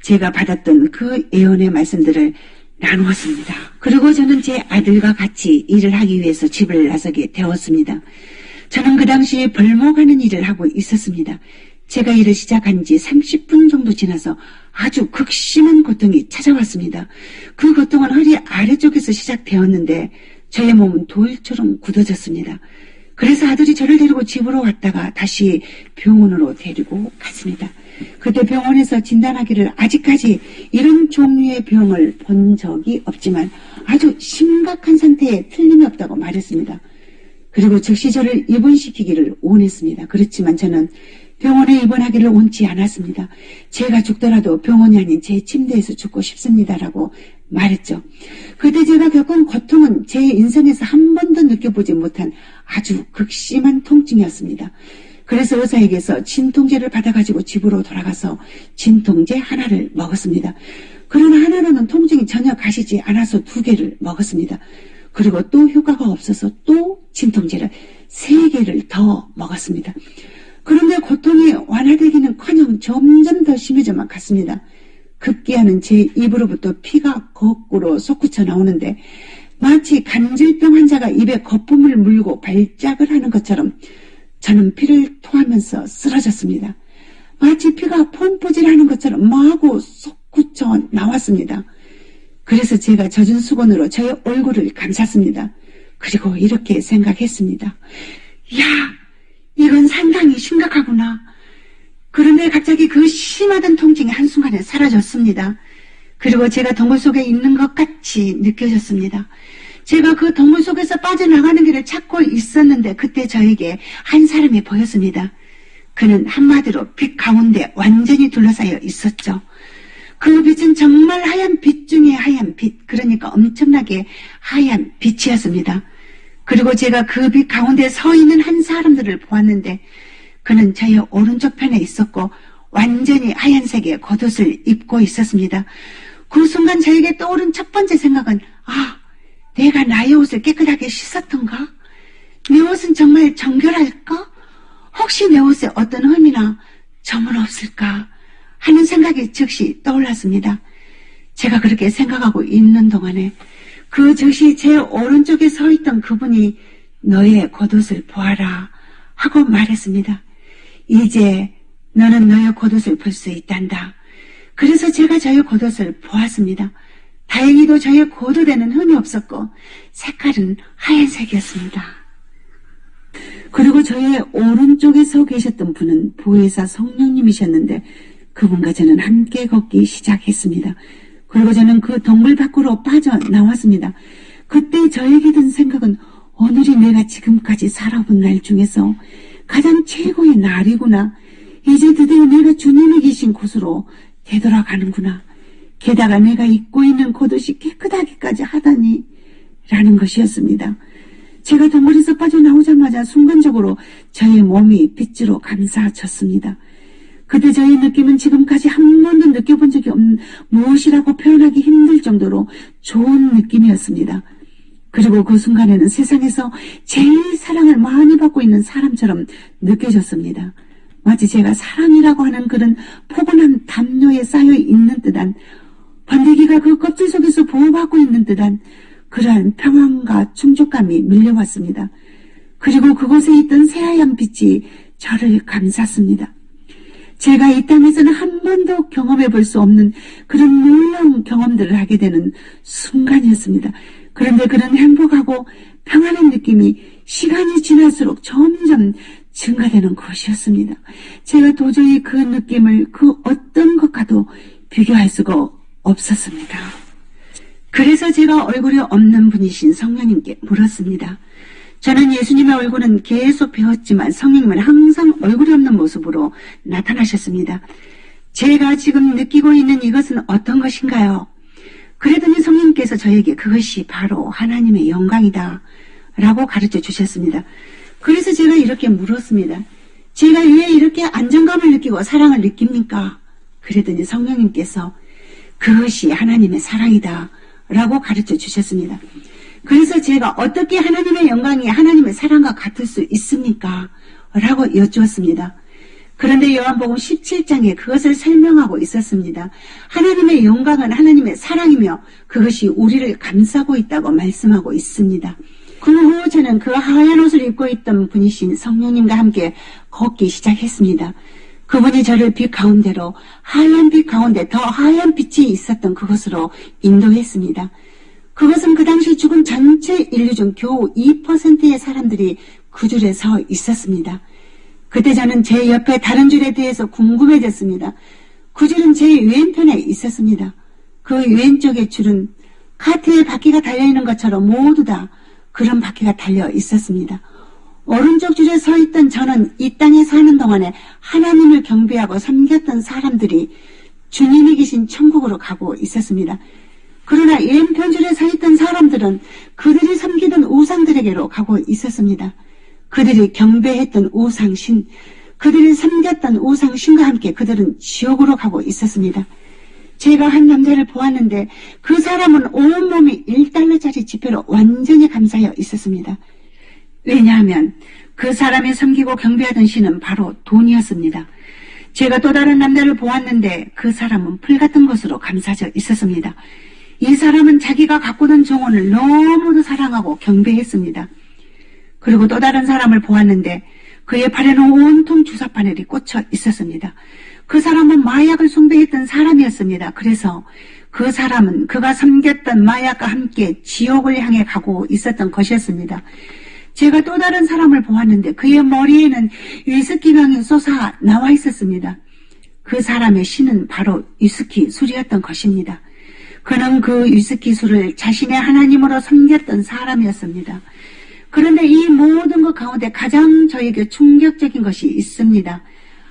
제가 받았던 그 예언의 말씀들을 나누었습니다. 그리고 저는 제 아들과 같이 일을 하기 위해서 집을 나서게 되었습니다. 저는 그 당시에 벌목하는 일을 하고 있었습니다. 제가 일을 시작한 지 30분 정도 지나서 아주 극심한 고통이 찾아왔습니다. 그 고통은 허리 아래쪽에서 시작되었는데 저의 몸은 돌처럼 굳어졌습니다. 그래서 아들이 저를 데리고 집으로 왔다가 다시 병원으로 데리고 갔습니다. 그때 병원에서 진단하기를 아직까지 이런 종류의 병을 본 적이 없지만 아주 심각한 상태에 틀림이 없다고 말했습니다. 그리고 즉시 저를 입원시키기를 원했습니다. 그렇지만 저는 병원에 입원하기를 원치 않았습니다. 제가 죽더라도 병원이 아닌 제 침대에서 죽고 싶습니다라고 말했죠. 그때 제가 겪은 고통은 제 인생에서 한 번도 느껴보지 못한 아주 극심한 통증이었습니다. 그래서 의사에게서 진통제를 받아가지고 집으로 돌아가서 진통제 하나를 먹었습니다. 그러나 하나로는 통증이 전혀 가시지 않아서 2개를 먹었습니다. 그리고 또 효과가 없어서 또 진통제를 3개를 더 먹었습니다. 그런데 고통이 완화되기는커녕 점점 더 심해져만 갔습니다. 급기야는 제 입으로부터 피가 거꾸로 솟구쳐 나오는데 마치 간질병 환자가 입에 거품을 물고 발작을 하는 것처럼 저는 피를 토하면서 쓰러졌습니다. 마치 피가 펌프질하는 것처럼 마구 솟구쳐 나왔습니다. 그래서 제가 젖은 수건으로 저의 얼굴을 감쌌습니다. 그리고 이렇게 생각했습니다. 야, 이건 상당히 심각하구나. 그런데 갑자기 그 심하던 통증이 한순간에 사라졌습니다. 그리고 제가 덩굴 속에 있는 것 같이 느껴졌습니다. 제가 그 덩굴 속에서 빠져나가는 길을 찾고 있었는데 그때 저에게 한 사람이 보였습니다. 그는 한마디로 빛 가운데 완전히 둘러싸여 있었죠. 그 빛은 정말 하얀 빛 중에 하얀 빛, 그러니까 엄청나게 하얀 빛이었습니다. 그리고 제가 그 빛 가운데 서 있는 한 사람들을 보았는데 그는 저의 오른쪽 편에 있었고 완전히 하얀색의 겉옷을 입고 있었습니다. 그 순간 저에게 떠오른 첫 번째 생각은 내가 나의 옷을 깨끗하게 씻었던가? 내 옷은 정말 정결할까? 혹시 내 옷에 어떤 흠이나 점은 없을까? 하는 생각이 즉시 떠올랐습니다. 제가 그렇게 생각하고 있는 동안에 그 즉시 제 오른쪽에 서 있던 그분이 너의 겉옷을 보아라 하고 말했습니다. 이제 너는 너의 겉옷을 볼 수 있단다. 그래서 제가 저의 겉옷을 보았습니다. 다행히도 저의 겉옷에는 흠이 없었고 색깔은 하얀색이었습니다. 그리고 저의 오른쪽에 서 계셨던 분은 보혜사 성령님이셨는데 그분과 저는 함께 걷기 시작했습니다. 그리고 저는 그 덩굴 밖으로 빠져나왔습니다. 그때 저에게 든 생각은 오늘이 내가 지금까지 살아본 날 중에서 가장 최고의 날이구나. 이제 드디어 내가 주님이 계신 곳으로 되돌아가는구나. 게다가 내가 입고 있는 겉옷이 깨끗하기까지 하다니 라는 것이었습니다. 제가 덩굴에서 빠져나오자마자 순간적으로 저의 몸이 빛으로 감싸졌습니다. 그때 저의 느낌은 지금까지 한 번도 느껴본 적이 없는 무엇이라고 표현하기 힘들 정도로 좋은 느낌이었습니다. 그리고 그 순간에는 세상에서 제일 사랑을 많이 받고 있는 사람처럼 느껴졌습니다. 마치 제가 사랑이라고 하는 그런 포근한 담요에 쌓여 있는 듯한 번데기가 그 껍질 속에서 보호받고 있는 듯한 그러한 평안과 충족감이 밀려왔습니다. 그리고 그곳에 있던 새하얀 빛이 저를 감쌌습니다. 제가 이 땅에서는 한 번도 경험해 볼 수 없는 그런 놀라운 경험들을 하게 되는 순간이었습니다. 그런데 그런 행복하고 평안한 느낌이 시간이 지날수록 점점 증가되는 것이었습니다. 제가 도저히 그 느낌을 그 어떤 것과도 비교할 수가 없었습니다. 그래서 제가 얼굴이 없는 분이신 성령님께 물었습니다. 저는 예수님의 얼굴은 계속 배웠지만 성령님은 항상 얼굴이 없는 모습으로 나타나셨습니다. 제가 지금 느끼고 있는 이것은 어떤 것인가요? 그랬더니 성령님께서 저에게 그것이 바로 하나님의 영광이다 라고 가르쳐 주셨습니다. 그래서 제가 이렇게 물었습니다. 제가 왜 이렇게 안정감을 느끼고 사랑을 느낍니까? 그랬더니 성령님께서 그것이 하나님의 사랑이다 라고 가르쳐 주셨습니다. 그래서 제가 어떻게 하나님의 영광이 하나님의 사랑과 같을 수 있습니까? 라고 여쭈었습니다. 그런데 요한복음 17장에 그것을 설명하고 있었습니다. 하나님의 영광은 하나님의 사랑이며 그것이 우리를 감싸고 있다고 말씀하고 있습니다. 그 후 저는 그 하얀 옷을 입고 있던 분이신 성령님과 함께 걷기 시작했습니다. 그분이 저를 빛 가운데로, 하얀 빛 가운데 더 하얀 빛이 있었던 그곳으로 인도했습니다. 그것은 그 당시 죽은 전체 인류 중 겨우 2%의 사람들이 그 줄에 서 있었습니다. 그때 저는 제 옆에 다른 줄에 대해서 궁금해졌습니다. 그 줄은 제 왼편에 있었습니다. 그 왼쪽의 줄은 카트에 바퀴가 달려있는 것처럼 모두 다 그런 바퀴가 달려 있었습니다. 오른쪽 줄에 서 있던 저는 이 땅에 사는 동안에 하나님을 경배하고 섬겼던 사람들이 주님이 계신 천국으로 가고 있었습니다. 그러나 왼편 줄에 서 있던 사람들은 그들이 섬기던 우상들에게로 가고 있었습니다. 그들이 경배했던 우상신, 그들이 섬겼던 우상신과 함께 그들은 지옥으로 가고 있었습니다. 제가 한 남자를 보았는데 그 사람은 온몸이 1달러짜리 지폐로 완전히 감싸여 있었습니다. 왜냐하면 그 사람이 섬기고 경배하던 신은 바로 돈이었습니다. 제가 또 다른 남자를 보았는데 그 사람은 풀 같은 것으로 감싸져 있었습니다. 이 사람은 자기가 가꾸던 정원을 너무도 사랑하고 경배했습니다. 그리고 또 다른 사람을 보았는데 그의 팔에는 온통 주사 바늘이 꽂혀 있었습니다. 그 사람은 마약을 숭배했던 사람이었습니다. 그래서 그 사람은 그가 섬겼던 마약과 함께 지옥을 향해 가고 있었던 것이었습니다. 제가 또 다른 사람을 보았는데 그의 머리에는 위스키병이 솟아 나와 있었습니다. 그 사람의 신은 바로 위스키 술이었던 것입니다. 그는 그 위스키 술을 자신의 하나님으로 섬겼던 사람이었습니다. 그런데 이 모든 것 가운데 가장 저에게 충격적인 것이 있습니다.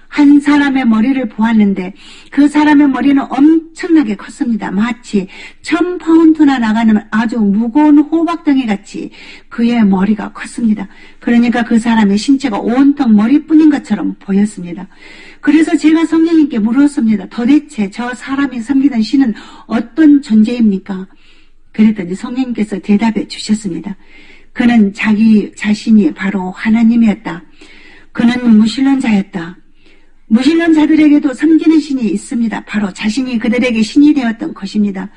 한 사람의 머리를 보았는데 그 사람의 머리는 엄청나게 컸습니다. 마치 1000파운드나 나가는 아주 무거운 호박덩이 같이 그의 머리가 컸습니다. 그러니까 그 사람의 신체가 온통 머리뿐인 것처럼 보였습니다. 그래서 제가 성령님께 물었습니다. 도대체 저 사람이 섬기던 신은 어떤 존재입니까? 그랬더니 성령님께서 대답해 주셨습니다. 그는 자기 자신이 바로 하나님이었다. 그는 무신론자였다. 무신론자들에게도 섬기는 신이 있습니다. 바로 자신이 그들에게 신이 되었던 것입니다.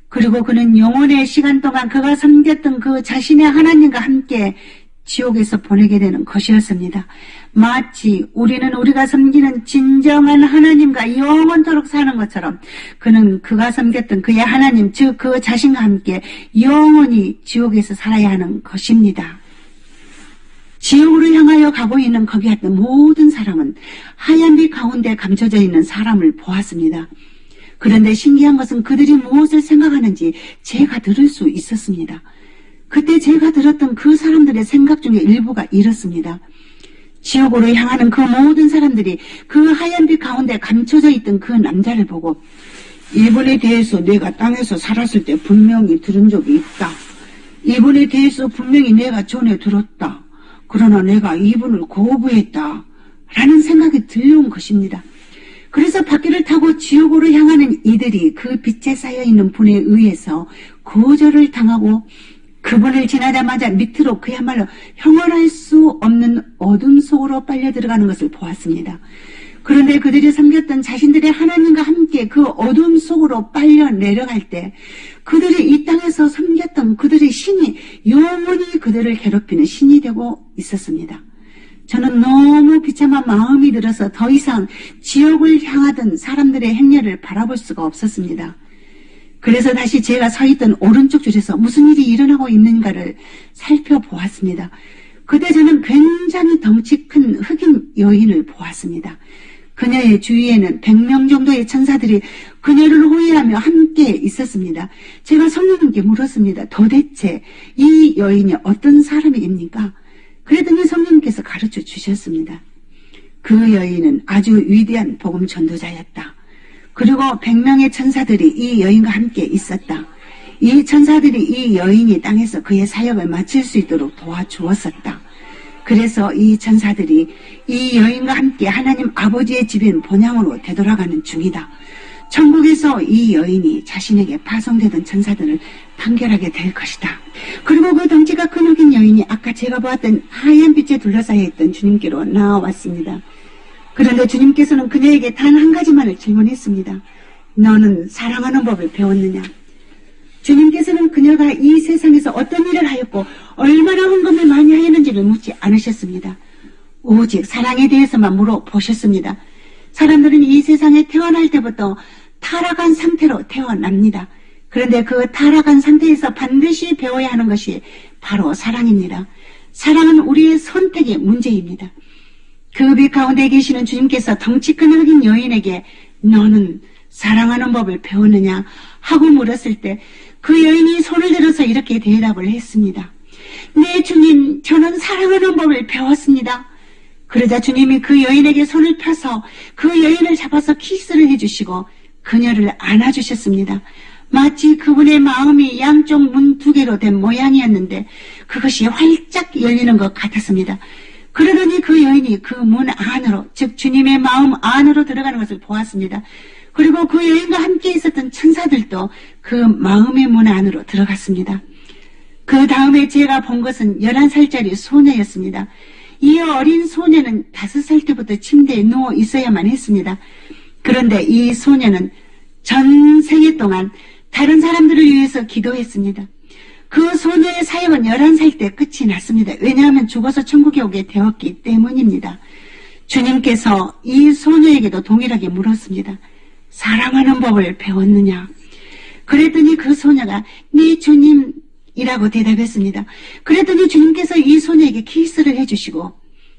그리고 그는 영원의 시간 동안 그가 섬겼던 그 자신의 하나님과 함께 지옥에서 보내게 되는 것이었습니다. 마치 우리는 우리가 섬기는 진정한 하나님과 영원토록 사는 것처럼 그는 그가 섬겼던 그의 하나님, 즉 그 자신과 함께 영원히 지옥에서 살아야 하는 것입니다. 지옥으로 향하여 가고 있는 거기 같은 모든 사람은 하얀 빛 가운데 감춰져 있는 사람을 보았습니다. 그런데 신기한 것은 그들이 무엇을 생각하는지 제가 들을 수 있었습니다. 그때 제가 들었던 그 사람들의 생각 중에 일부가 이렇습니다. 지옥으로 향하는 그 모든 사람들이 그 하얀 빛 가운데 감춰져 있던 그 남자를 보고 이분에 대해서 내가 땅에서 살았을 때 분명히 들은 적이 있다. 이분에 대해서 분명히 내가 전에 들었다. 그러나 내가 이분을 거부했다. 라는 생각이 들려온 것입니다. 그래서 바퀴를 타고 지옥으로 향하는 이들이 그 빛에 쌓여있는 분에 의해서 거절을 당하고 그분을 지나자마자 밑으로 그야말로 형언할 수 없는 어둠 속으로 빨려 들어가는 것을 보았습니다. 그런데 그들이 섬겼던 자신들의 하나님과 함께 그 어둠 속으로 빨려 내려갈 때 그들이 이 땅에서 섬겼던 그들의 신이 영원히 그들을 괴롭히는 신이 되고 있었습니다. 저는 너무 비참한 마음이 들어서 더 이상 지옥을 향하던 사람들의 행렬을 바라볼 수가 없었습니다. 그래서 다시 제가 서 있던 오른쪽 줄에서 무슨 일이 일어나고 있는가를 살펴보았습니다. 그때 저는 굉장히 덩치 큰 흑인 여인을 보았습니다. 그녀의 주위에는 100명 정도의 천사들이 그녀를 호위하며 함께 있었습니다. 제가 성령님께 물었습니다. 도대체 이 여인이 어떤 사람입니까? 그랬더니 성령님께서 가르쳐 주셨습니다. 그 여인은 아주 위대한 복음 전도자였다. 그리고 100명의 천사들이 이 여인과 함께 있었다. 이 천사들이 이 여인이 땅에서 그의 사역을 마칠 수 있도록 도와주었었다. 그래서 이 천사들이 이 여인과 함께 하나님 아버지의 집인 본향으로 되돌아가는 중이다. 천국에서 이 여인이 자신에게 파송되던 천사들을 판결하게 될 것이다. 그리고 그 덩치가 큰 흑인 여인이 아까 제가 보았던 하얀 빛에 둘러싸여 있던 주님께로 나와왔습니다. 그런데 주님께서는 그녀에게 단 한 가지만을 질문했습니다. 너는 사랑하는 법을 배웠느냐? 주님께서는 그녀가 이 세상에서 어떤 일을 하였고 얼마나 헌금을 많이 하였는지를 묻지 않으셨습니다. 오직 사랑에 대해서만 물어보셨습니다. 사람들은 이 세상에 태어날 때부터 타락한 상태로 태어납니다. 그런데 그 타락한 상태에서 반드시 배워야 하는 것이 바로 사랑입니다. 사랑은 우리의 선택의 문제입니다. 그 빛 가운데 계시는 주님께서 덩치 큰 흑인 여인에게 너는 사랑하는 법을 배웠느냐 하고 물었을 때 그 여인이 손을 들어서 이렇게 대답을 했습니다. 네 주님, 저는 사랑하는 법을 배웠습니다. 그러자 주님이 그 여인에게 손을 펴서 그 여인을 잡아서 키스를 해주시고 그녀를 안아주셨습니다. 마치 그분의 마음이 양쪽 문 2개로 된 모양이었는데 그것이 활짝 열리는 것 같았습니다. 그러더니 그 여인이 그 문 안으로, 즉 주님의 마음 안으로 들어가는 것을 보았습니다. 그리고 그 여인과 함께 있었던 천사들도 그 마음의 문 안으로 들어갔습니다. 그 다음에 제가 본 것은 11살짜리 소녀였습니다. 이 어린 소녀는 5살 때부터 침대에 누워 있어야만 했습니다. 그런데 이 소녀는 전생애 동안 다른 사람들을 위해서 기도했습니다. 그 소녀의 사역은 11살 때 끝이 났습니다. 왜냐하면 죽어서 천국에 오게 되었기 때문입니다. 주님께서 이 소녀에게도 동일하게 물었습니다. 사랑하는 법을 배웠느냐? 그랬더니 그 소녀가 네 주님이라고 대답했습니다. 그랬더니 주님께서 이 소녀에게 키스를 해주시고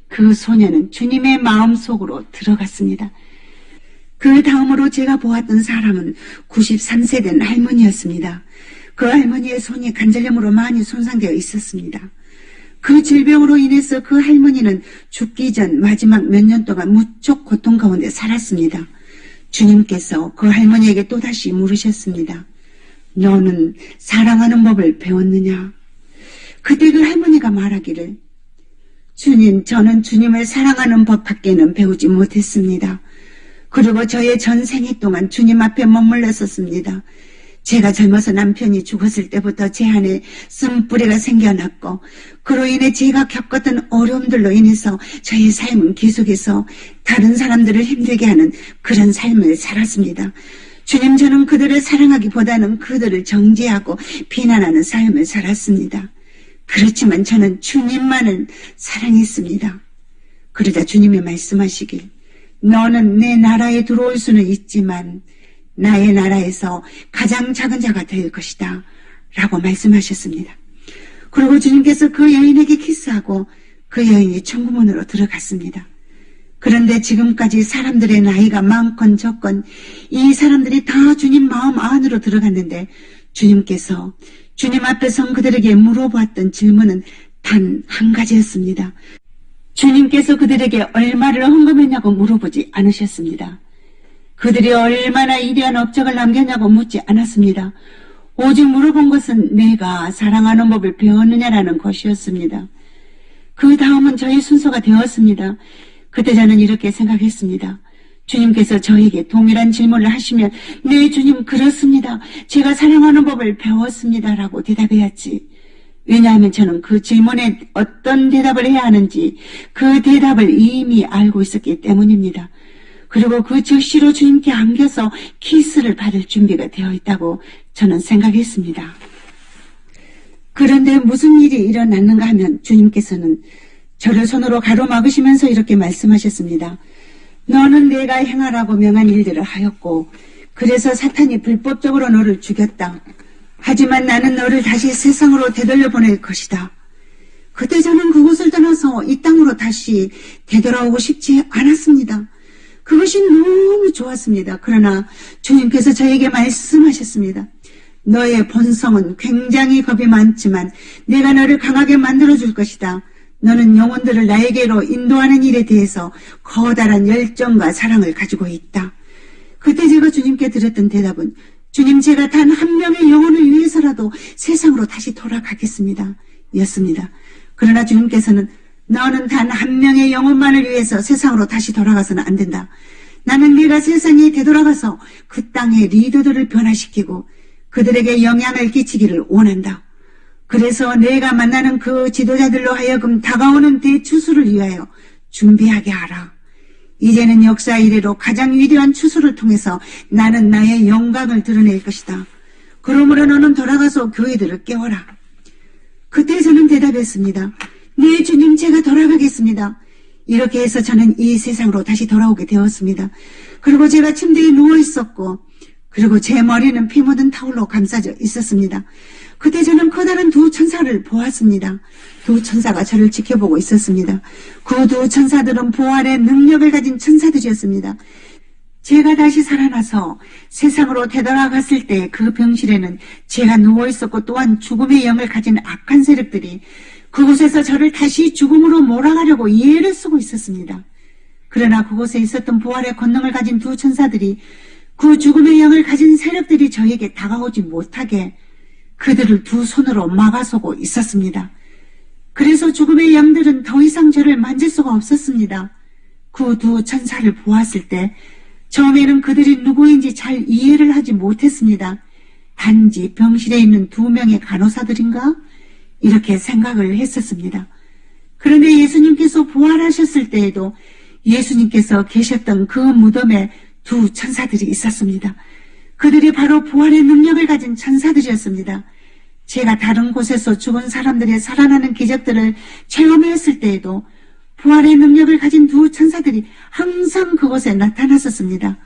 그 소녀는 주님의 마음속으로 들어갔습니다. 그 다음으로 제가 보았던 사람은 93세 된 할머니였습니다. 그 할머니의 손이 관절염으로 많이 손상되어 있었습니다. 그 질병으로 인해서 그 할머니는 죽기 전 마지막 몇 년 동안 무척 고통 가운데 살았습니다. 주님께서 그 할머니에게 또다시 물으셨습니다. 너는 사랑하는 법을 배웠느냐? 그때 그 할머니가 말하기를 주님, 저는 주님을 사랑하는 법밖에는 배우지 못했습니다. 그리고 저의 전생애 동안 주님 앞에 머물렀었습니다. 제가 젊어서 남편이 죽었을 때부터 제 안에 쓴뿌리가 생겨났고 그로 인해 제가 겪었던 어려움들로 인해서 저의 삶은 계속해서 다른 사람들을 힘들게 하는 그런 삶을 살았습니다. 주님, 저는 그들을 사랑하기보다는 그들을 정죄하고 비난하는 삶을 살았습니다. 그렇지만 저는 주님만을 사랑했습니다. 그러자 주님이 말씀하시길 너는 내 나라에 들어올 수는 있지만 나의 나라에서 가장 작은 자가 될 것이다 라고 말씀하셨습니다. 그리고 주님께서 그 여인에게 키스하고 그 여인이 천국문으로 들어갔습니다. 그런데 지금까지 사람들의 나이가 많건 적건 이 사람들이 다 주님 마음 안으로 들어갔는데 주님께서 주님 앞에 선 그들에게 물어봤던 질문은 단 한 가지였습니다. 주님께서 그들에게 얼마를 헌금했냐고 물어보지 않으셨습니다. 그들이 얼마나 이대한 업적을 남겼냐고 묻지 않았습니다. 오직 물어본 것은 내가 사랑하는 법을 배웠느냐라는 것이었습니다. 그 다음은 저의 순서가 되었습니다. 그때 저는 이렇게 생각했습니다. 주님께서 저에게 동일한 질문을 하시면 네 주님 그렇습니다. 제가 사랑하는 법을 배웠습니다 라고 대답해야지. 왜냐하면 저는 그 질문에 어떤 대답을 해야 하는지 그 대답을 이미 알고 있었기 때문입니다. 그리고 그 즉시로 주님께 안겨서 키스를 받을 준비가 되어 있다고 저는 생각했습니다. 그런데 무슨 일이 일어났는가 하면 주님께서는 저를 손으로 가로막으시면서 이렇게 말씀하셨습니다. 너는 내가 행하라고 명한 일들을 하였고 그래서 사탄이 불법적으로 너를 죽였다. 하지만 나는 너를 다시 세상으로 되돌려 보낼 것이다. 그때 저는 그곳을 떠나서 이 땅으로 다시 되돌아오고 싶지 않았습니다. 그것이 너무 좋았습니다. 그러나 주님께서 저에게 말씀하셨습니다. 너의 본성은 굉장히 겁이 많지만 내가 너를 강하게 만들어줄 것이다. 너는 영혼들을 나에게로 인도하는 일에 대해서 커다란 열정과 사랑을 가지고 있다. 그때 제가 주님께 드렸던 대답은 주님, 제가 단 한 명의 영혼을 위해서라도 세상으로 다시 돌아가겠습니다. 였습니다. 그러나 주님께서는 너는 단 한 명의 영혼만을 위해서 세상으로 다시 돌아가서는 안 된다. 나는 네가 세상에 되돌아가서 그 땅의 리더들을 변화시키고 그들에게 영향을 끼치기를 원한다. 그래서 내가 만나는 그 지도자들로 하여금 다가오는 대추수를 위하여 준비하게 하라. 이제는 역사 이래로 가장 위대한 추수를 통해서 나는 나의 영광을 드러낼 것이다. 그러므로 너는 돌아가서 교회들을 깨워라. 그때 저는 대답했습니다. 네, 주님, 제가 돌아가겠습니다. 이렇게 해서 저는 이 세상으로 다시 돌아오게 되었습니다. 그리고 제가 침대에 누워 있었고, 그리고 제 머리는 피 묻은 타올로 감싸져 있었습니다. 그때 저는 커다란 두 천사를 보았습니다. 두 천사가 저를 지켜보고 있었습니다. 그 두 천사들은 부활의 능력을 가진 천사들이었습니다. 제가 다시 살아나서 세상으로 되돌아갔을 때 그 병실에는 제가 누워있었고 또한 죽음의 영을 가진 악한 세력들이 그곳에서 저를 다시 죽음으로 몰아가려고 이해를 쓰고 있었습니다. 그러나 그곳에 있었던 부활의 권능을 가진 두 천사들이 그 죽음의 영을 가진 세력들이 저에게 다가오지 못하게 그들을 두 손으로 막아서고 있었습니다. 그래서 죽음의 영들은 더 이상 저를 만질 수가 없었습니다. 그 두 천사를 보았을 때 처음에는 그들이 누구인지 잘 이해를 하지 못했습니다. 단지 병실에 있는 2명의 간호사들인가? 이렇게 생각을 했었습니다. 그런데 예수님께서 부활하셨을 때에도 예수님께서 계셨던 그 무덤에 두 천사들이 있었습니다. 그들이 바로 부활의 능력을 가진 천사들이었습니다. 제가 다른 곳에서 죽은 사람들의 살아나는 기적들을 체험했을 때에도 부활의 능력을 가진 두 천사들이 항상 그곳에 나타났었습니다.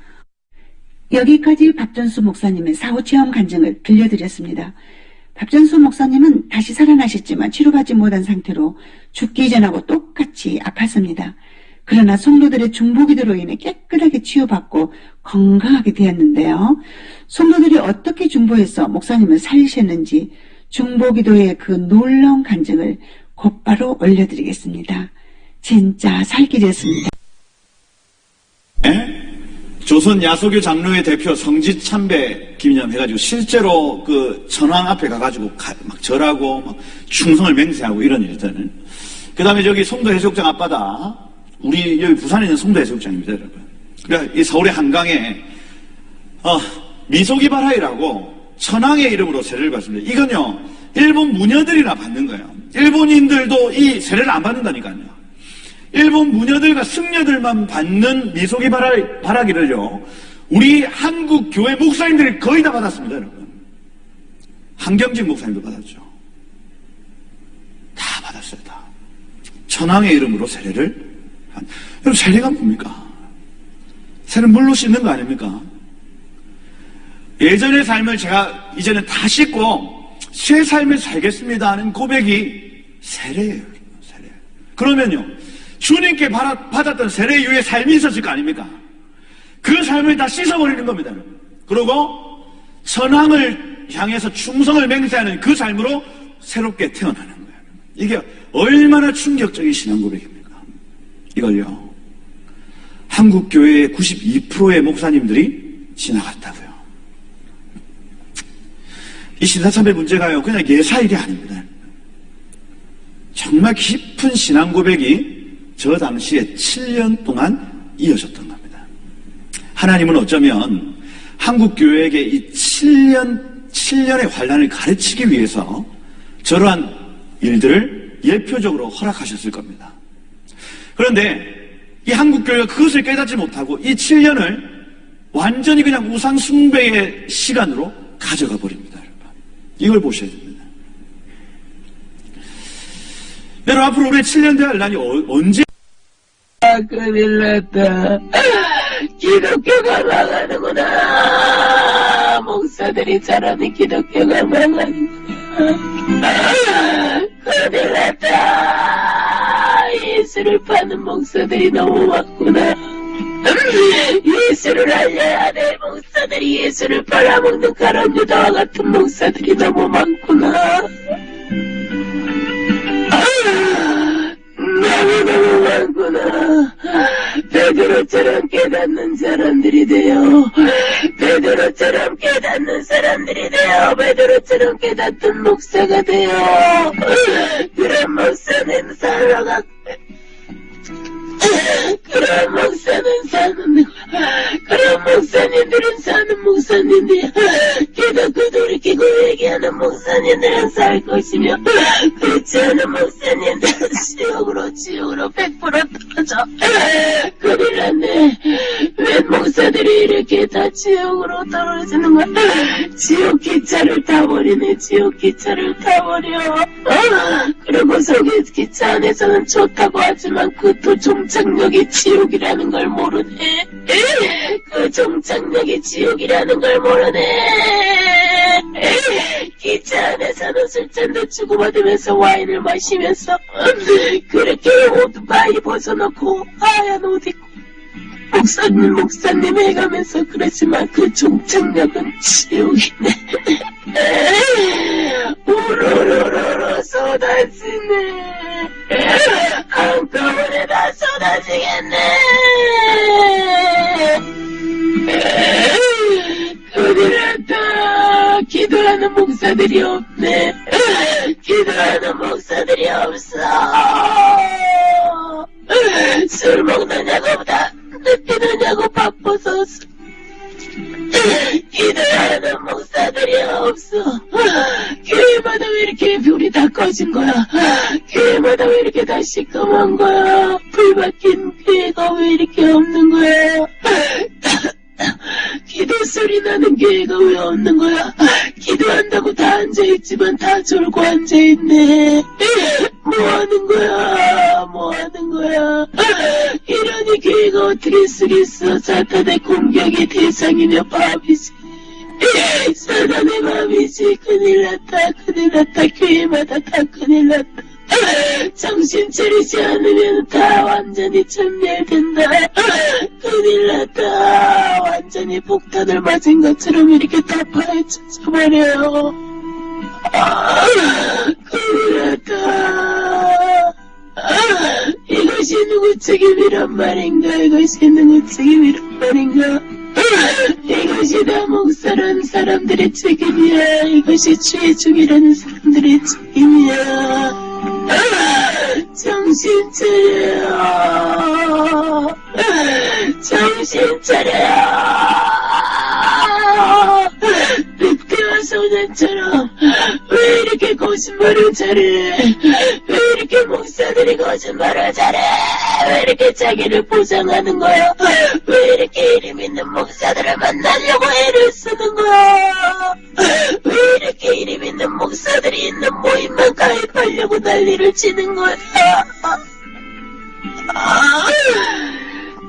여기까지 박전수 목사님의 사후체험 간증을 들려드렸습니다. 박전수 목사님은 다시 살아나셨지만 치료받지 못한 상태로 죽기 전하고 똑같이 아팠습니다. 그러나 성도들의 중보기도로 인해 깨끗하게 치유받고 건강하게 되었는데요. 성도들이 어떻게 중보해서 목사님을 살리셨는지 중보기도의 그 놀라운 간증을 곧바로 올려드리겠습니다. 진짜 살길이었습니다. 조선 야소교 장로회 대표 성지참배 기념 해가지고 실제로 그 전황 앞에 가가지고 막 절하고 막 충성을 맹세하고 이런 일들은. 그 다음에 저기 송도 해수욕장 앞바다, 우리 여기 부산에 있는 송도 해수욕장입니다, 여러분. 그러니까 이 서울의 한강에 미소기바라이라고 천황의 이름으로 세례를 받습니다. 이건요 일본 무녀들이나 받는 거예요. 일본인들도 이 세례를 안 받는다니까요. 일본 무녀들과 승려들만 받는 미소기바라기를요 우리 한국 교회 목사님들이 거의 다 받았습니다, 여러분. 한경직 목사님도 받았죠. 다 받았어요, 다. 천황의 이름으로 세례를. 여러분, 세례가 뭡니까? 세례는 물로 씻는 거 아닙니까? 예전의 삶을 제가 이제는 다 씻고 새 삶을 살겠습니다 하는 고백이 세례예요, 세례. 그러면요 주님께 받았던 세례 이후의 삶이 있었을 거 아닙니까? 그 삶을 다 씻어버리는 겁니다. 그리고 천황을 향해서 충성을 맹세하는 그 삶으로 새롭게 태어나는 거예요. 이게 얼마나 충격적인 신앙 고백입니까? 이걸요 한국 교회의 92%의 목사님들이 지나갔다고요. 이 신사참배 문제가요 그냥 예사일이 아닙니다. 정말 깊은 신앙 고백이 저 당시에 7년 동안 이어졌던 겁니다. 하나님은 어쩌면 한국 교회에게 이 7년의 환난을 가르치기 위해서 저러한 일들을 예표적으로 허락하셨을 겁니다. 그런데 이 한국 교회가 그것을 깨닫지 못하고 이 7년을 완전히 그냥 우상 숭배의 시간으로 가져가 버립니다, 여러분. 이걸 보셔야 됩니다. 여러분, 앞으로 우리의 7년 대할 난이 언제? 큰일 났다. 기독교가 망하는구나. 목사들이 잘하는 기독교가 망하는구나. 큰일 났다. 예수를 파는 목사들이 너무 많구나. 예수를 알려야 될 목사들이 예수를 팔아먹는 가론 유다와 같은 목사들이 너무 많구나. 너무 많구나. 베드로처럼 깨닫는 사람들이 되어 베드로처럼 깨닫는 사람들이 되어 베드로처럼 깨닫던 목사가 되어 그런 목사는 살아가 그런 목사는 사는 그런 목사님들은 사는 목사님들이야. 기독교 돌이키고 얘기하는 목사님들은 살 것이며 그렇지 않은 목사님들은 지옥으로 100% 떨어져. 큰일 났네. 웬 목사 목사들이 이렇게 다 지옥으로 떨어지는 거야. 지옥 기차를 타버리네. 지옥 기차를 타버려. 그리고서 그 기차 안에서는 좋다고 하지만 그 또 종착역이 지옥이라는 걸 모르네. 그 종착역이 지옥이라는 걸 모르네. 기차 안에서는 술잔도 주고받으면서 와인을 마시면서 그렇게 옷 많이 벗어놓고 하얀 옷 입고 목사님 해가면서 그러지만 그 종착역은 지옥이네. 우르르르르 쏟아지네. 한꺼번에 다 쏟아지겠네. 큰일 났다. 기도하는 목사들이 없네. 기도하는 목사들이 없어. 술 먹느냐고 피느냐고 바빠서 기도하는 목사들이 없어. 교회마다 왜 이렇게 불이 다 꺼진 거야? 교회마다 왜 이렇게 다 시커먼 거야? 불 박힌 교회가 왜 이렇게 없는 거야? 기도 소리 나는 교회가 왜 없는 거야? 기도한다고 다 앉아있지만 다 졸고 앉아있네. 뭐 하는 거야? 뭐 하는 거야? 이러니 교회가 어떻게 쓰겠어? 사탄의 공격의 대상이며 밤이지. 사단의 밤이지. 큰일 났다. 큰일 났다. 교회마다 다 큰일 났다. 정신 차리지 않으면 다 완전히 전멸된다. 큰일 났다. 완전히 폭탄을 맞은 것처럼 이렇게 다 파헤쳐버려요. 큰일 났다. 이것이 누구 책임이란 말인가? 이것이 누구 책임이란 말인가? 이것이 다 목사라는 사람들의 책임이야. 이것이 최중이라는 사람들의 책임이야. 정신 차려. 정신 차려. 늑대와 소년처럼 왜 이렇게 거짓말을 잘해? 왜 이렇게 목사들이 거짓말을 잘해? 왜 이렇게 자기를 보장하는 거야? 왜 이렇게 이름 있는 목사들을 만나려고 애를 쓰는 거야? 왜 이렇게 이름 있는 목사들이 있는 모임만 가입하려고 난리를 치는 거야?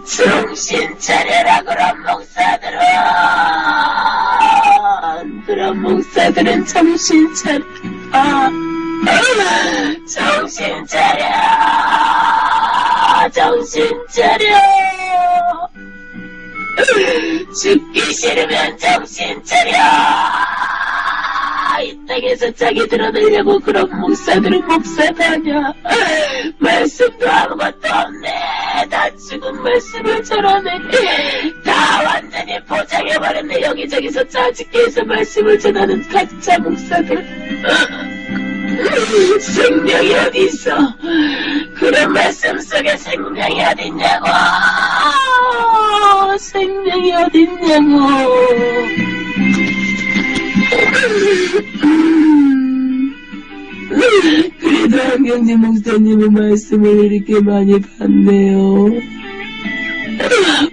정신 차려라. 그런 목사들은 정신 차려. 정신 차려. 정신 차려. 죽기 싫으면 정신 차려. 이 땅에서 자기 드러내려고 그런 목사들은 목사도 아니야. 말씀도 아무것도 없네. 다 죽은 말씀을 전하네. 다 완전히 포장해버렸네. 여기저기서 짜집게해서 말씀을 전하는 가짜 목사들. 생명이 어디 있어? 그런 말씀 속에 생명이 어디 있냐고. 생명이 어디 있냐고. 그래도 한경진 목사님의 말씀을 이렇게 많이 봤네요.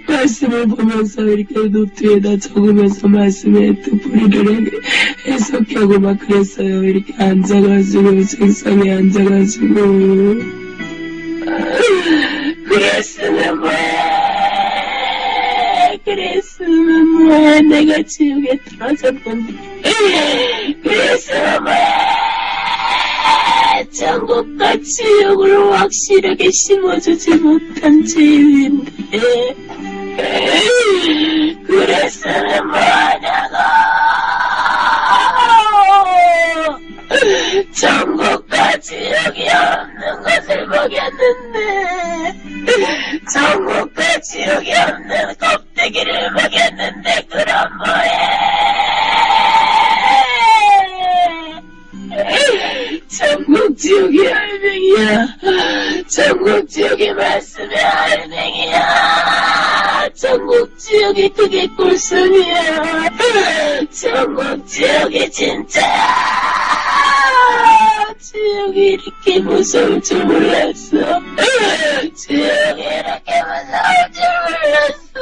말씀을 보면서 이렇게 노트에다 적으면서 말씀의 뜻풀이를 해석하고 막 그랬어요. 이렇게 앉아가지고 책상에 앉아가지고. 그랬으면 뭐해? 그랬으면 뭐해? 내가 지옥에 떨어졌는데. 그랬으면 뭐해? 천국과 지옥을 확실하게 심어주지 못한 죄인인데. 그랬으면 뭐하냐고. 천국과 지옥이 없는 것을 먹였는데. 천국과 지옥이 없는 껍데기를 먹였는데 그럼 뭐해. 천국 지옥이 알맹이야. 천국 지옥이 말씀의 알맹이야. 천국 지옥이 그게 꿀순이야. 천국 지옥이 진짜야. 지옥이 이렇게 무서울 줄 몰랐어. 지옥이 이렇게 무서울 줄 몰랐어.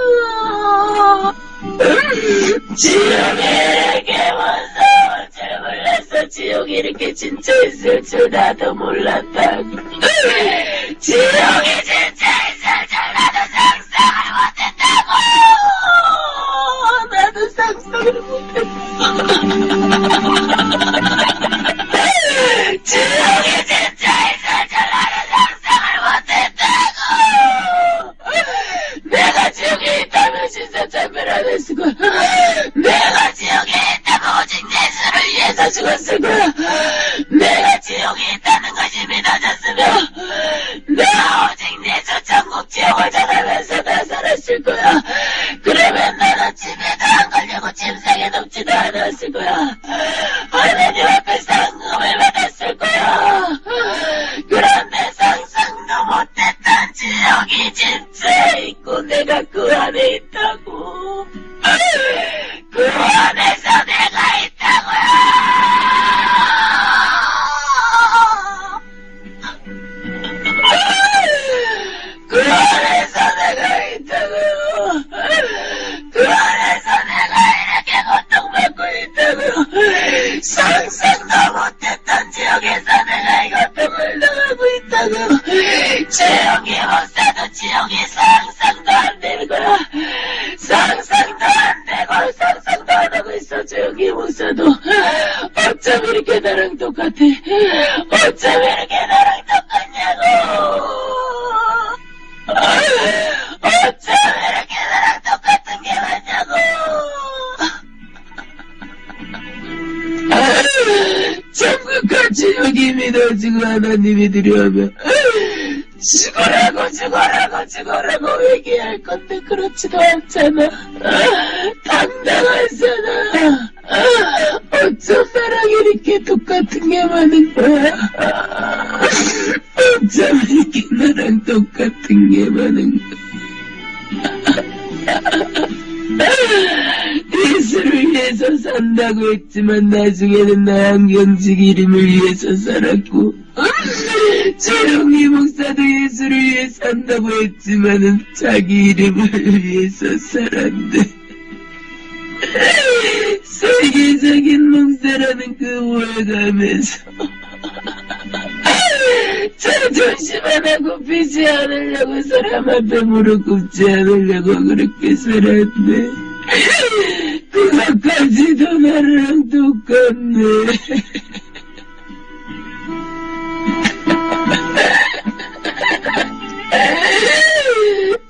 지옥이 이렇게 무서울 줄 몰랐어. 지옥이 이렇게 진짜 있을 줄 나도 몰랐다고. 지옥이 진짜 있을 줄 나도 상상을 못했다고. 나도 상상을 못했다고. 지옥이 진짜 있을 줄 나도 상상을 못했다고. 내가 지옥에 있다면 진짜 참배를 안 했을 거야. 내가 지옥에 있다면 오직 예수를 위해서 죽었을 거야. 내가 지옥에 있다는 것이 믿어졌으면 내가 오직 예수 천국 지옥을 전하면서 다 살았을 거야. 그러면 나는 집에도 안 걸리고 침상에 눕지도 않았을 거야. 하나님 앞에 상금을 받았을 거야. 그런데 상상도 못했던 지옥이 진짜 있고 내가 그 안에 있다고. 그 안에서 내가 있다고요. 그 안에서 내가 있다고요. 그 안에서 내가 이렇게 고통받고 있다고요. 상상도 못했던 지옥에서 내가 이 고통을 당하고 있다고요. 지옥이 목사도 지옥이 상상도 안 되는 거야. 상상도 안 되고 상상도 안 하고 있어. 지옥이 목사도 어쩜 이렇게 나랑 똑같아. 어쩜 이렇게 나랑 똑같냐고. 어쩜 이렇게 나랑 똑같은 게 맞냐고. 천국과 지옥이 믿어지고 하나님이 들여오면 죽어라고 얘기할 건데 그렇지도 않잖아. 당당하잖아. 어쩜 나랑 이렇게 똑같은 게 많은 거야. 어쩜 이렇게 나랑 똑같은 게 많은 거야. 예수를 위해서 산다고 했지만 나중에는 나한경직 이름을 위해서 살았고, 조영희 목사도 예수를 위해 산다고 했지만은 자기 이름을 위해서 살았네. 세계적인 목사라는 그 오해감에서 자존심 하나 굽히지 않으려고 사람 앞에 무릎 꿇지 않으려고 그렇게 살았네. 그것까지도 나랑 똑같네.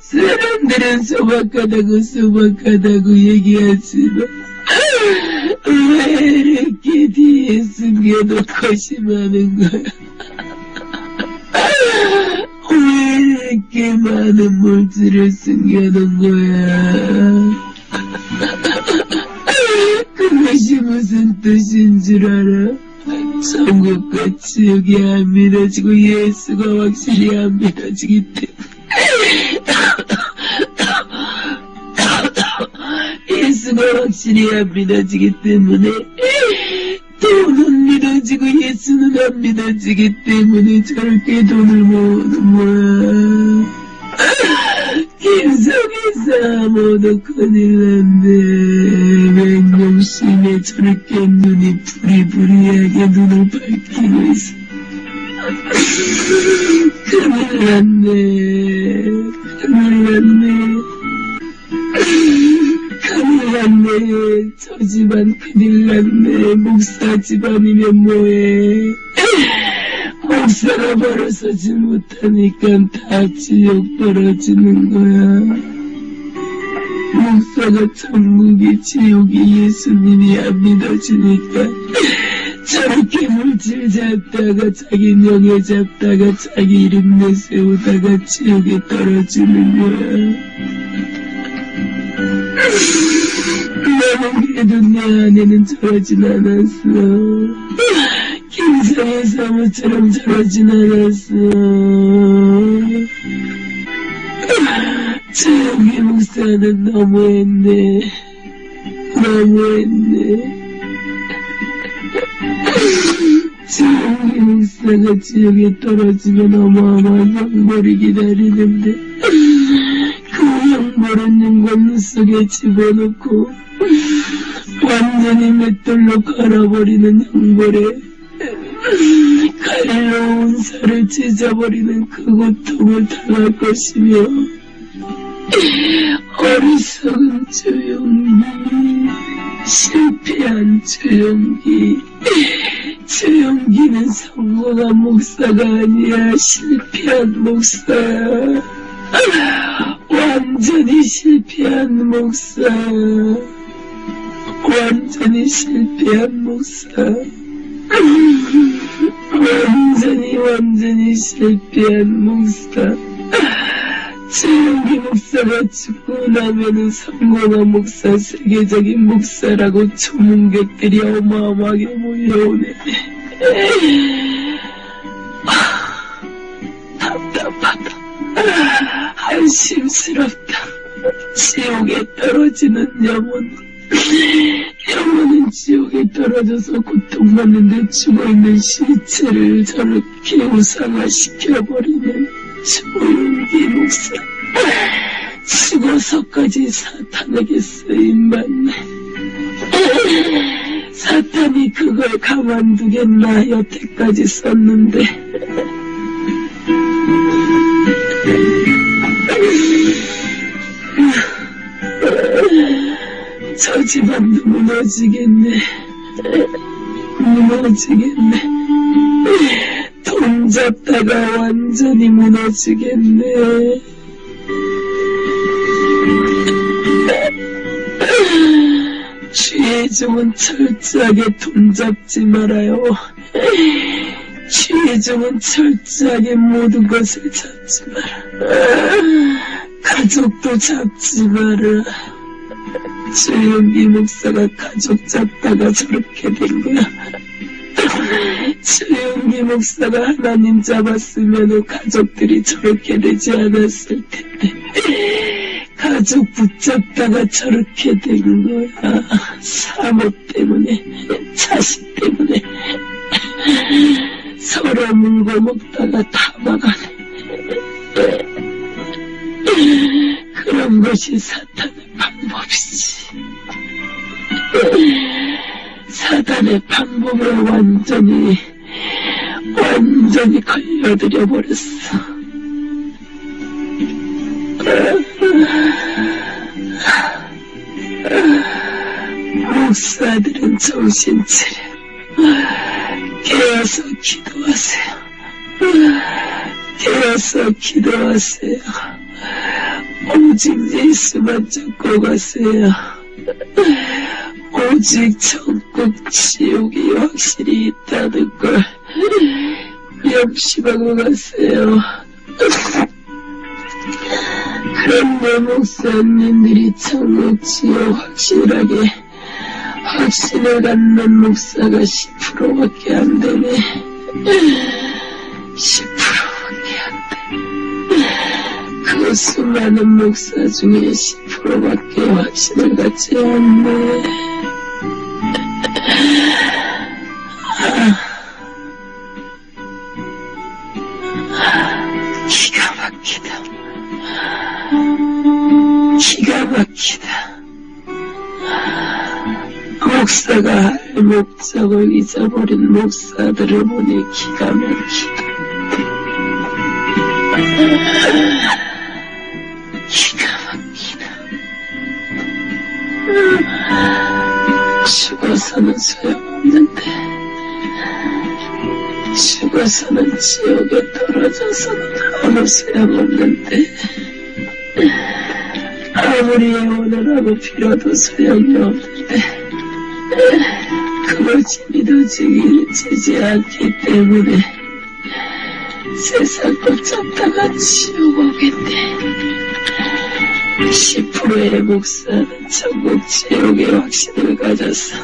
사람들은 소박하다고 얘기하지만 왜 이렇게 뒤에 숨겨놓고 심하는 거야? 왜 이렇게 많은 물질을 숨겨놓은 거야? 그것이 무슨 뜻인 줄 알아? 천국과 지옥이 안 믿어지고 예수가 확실히 안 믿어지기 때문에 예수가 확실히 안 믿어지기 때문에 돈은 믿어지고 예수는 안 믿어지기 때문에 저렇게 돈을 모으는 거야. 김성애사 모두 큰일 났네. 맹령심에 저렇게 눈이 부리부리하게 눈을 밝히고 있어. 큰일 났네. 저 집안 큰일 났네. 목사 집안이면 뭐해. 목사가 벌어서지 못하니까 다 지옥 떨어지는 거야. 목사가 천국이 지옥이 예수님이 안 믿어지니까 저렇게 물질 잡다가 자기 명예 잡다가 자기 이름 내세우다가 지옥에 떨어지는 거야. 나는 그래도 내 아내는 저러진 않았어. 김성애 사모처럼 저러진 않았어. 조영희 목사는 너무했네. 조영희 목사가 지옥에 떨어지면 어마어마한 형벌이 기다리는데 그 형벌 잃어버린 영광 속에 집어넣고 완전히 맷돌로 갈아버리는 형벌에 칼로 운살을 찢어버리는 그 고통을 당할 것이며 어리석은 주용기, 실패한 주용기, 주용기는 성공한 목사가 아니야. 실패한 목사야. 완전히 실패한 목사. 완전히 실패한 목사. 완전히 실패한 목사. 주용기 목사가 죽고 나면은 성공한 목사, 세계적인 목사라고 조문객들이 어마어마하게 몰려오네. 답답하다. 한심스럽다. 지옥에 떨어지는 영혼. 영혼은 지옥에 떨어져서 고통받는데 죽어있는 시체를 저렇게 우상화시켜버리는 조용기 목사. 죽어서까지 사탄에게 쓰임받네. 사탄이 그걸 가만두겠나 여태까지 썼는데. 저 집안도 무너지겠네. 무너지겠네. 돈 잡다가 완전히 무너지겠네. 주의 종은 철저하게 돈 잡지 말아요. 주의 종은 철저하게 모든 것을 잡지 마라. 가족도 잡지 마라. 주용기 목사가 가족 잡다가 저렇게 된 거야. 주용기 목사가 하나님 잡았으면 가족들이 저렇게 되지 않았을 텐데. 가족 붙잡다가 저렇게 된 거야. 사모 때문에, 자식 때문에. 서로 물고 먹다가 다 막아내. 그런 것이 사탄의 방법이지. 사탄의 방법에 완전히 걸려들여 버렸어. 목사들은 정신 차려. 깨어서 기도하세요. 깨어서 기도하세요. 오직 예수만 잡고 가세요. 오직 천국 지옥이 확실히 있다는 걸 명심하고 가세요. 그런데 목사님들이 천국 지옥 확신을 갖는 목사가 10%밖에 안 되네. 10%밖에 안 돼. 그 수많은 목사 중에 10%밖에 확신을 갖지 않네. 기가 막히다. 기가 막히다. 목사가 할 목적을 잊어버린 목사들을 보니 기가 막히다. 기가 막히다. 죽어서는 소용없는데, 죽어서는 지옥에 떨어져서는 아무 소용없는데, 아무리 애원을 하고 빌어도 소용이 없는데, 그것이 믿어지지 않기 때문에 세상 것 잡다가 지옥 오겠네. 10%의 목사는 천국 지옥의 확신을 가졌어.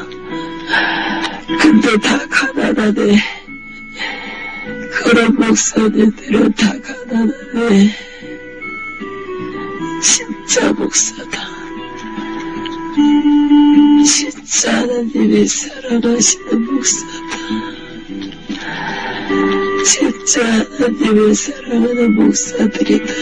근데 다 가난하네. 그런 목사님들은 다 가난하네. 진짜 목사다. 진짜 하나님이 사랑하시는 목사다. 진짜 하나님을 사랑하는 목사들이다.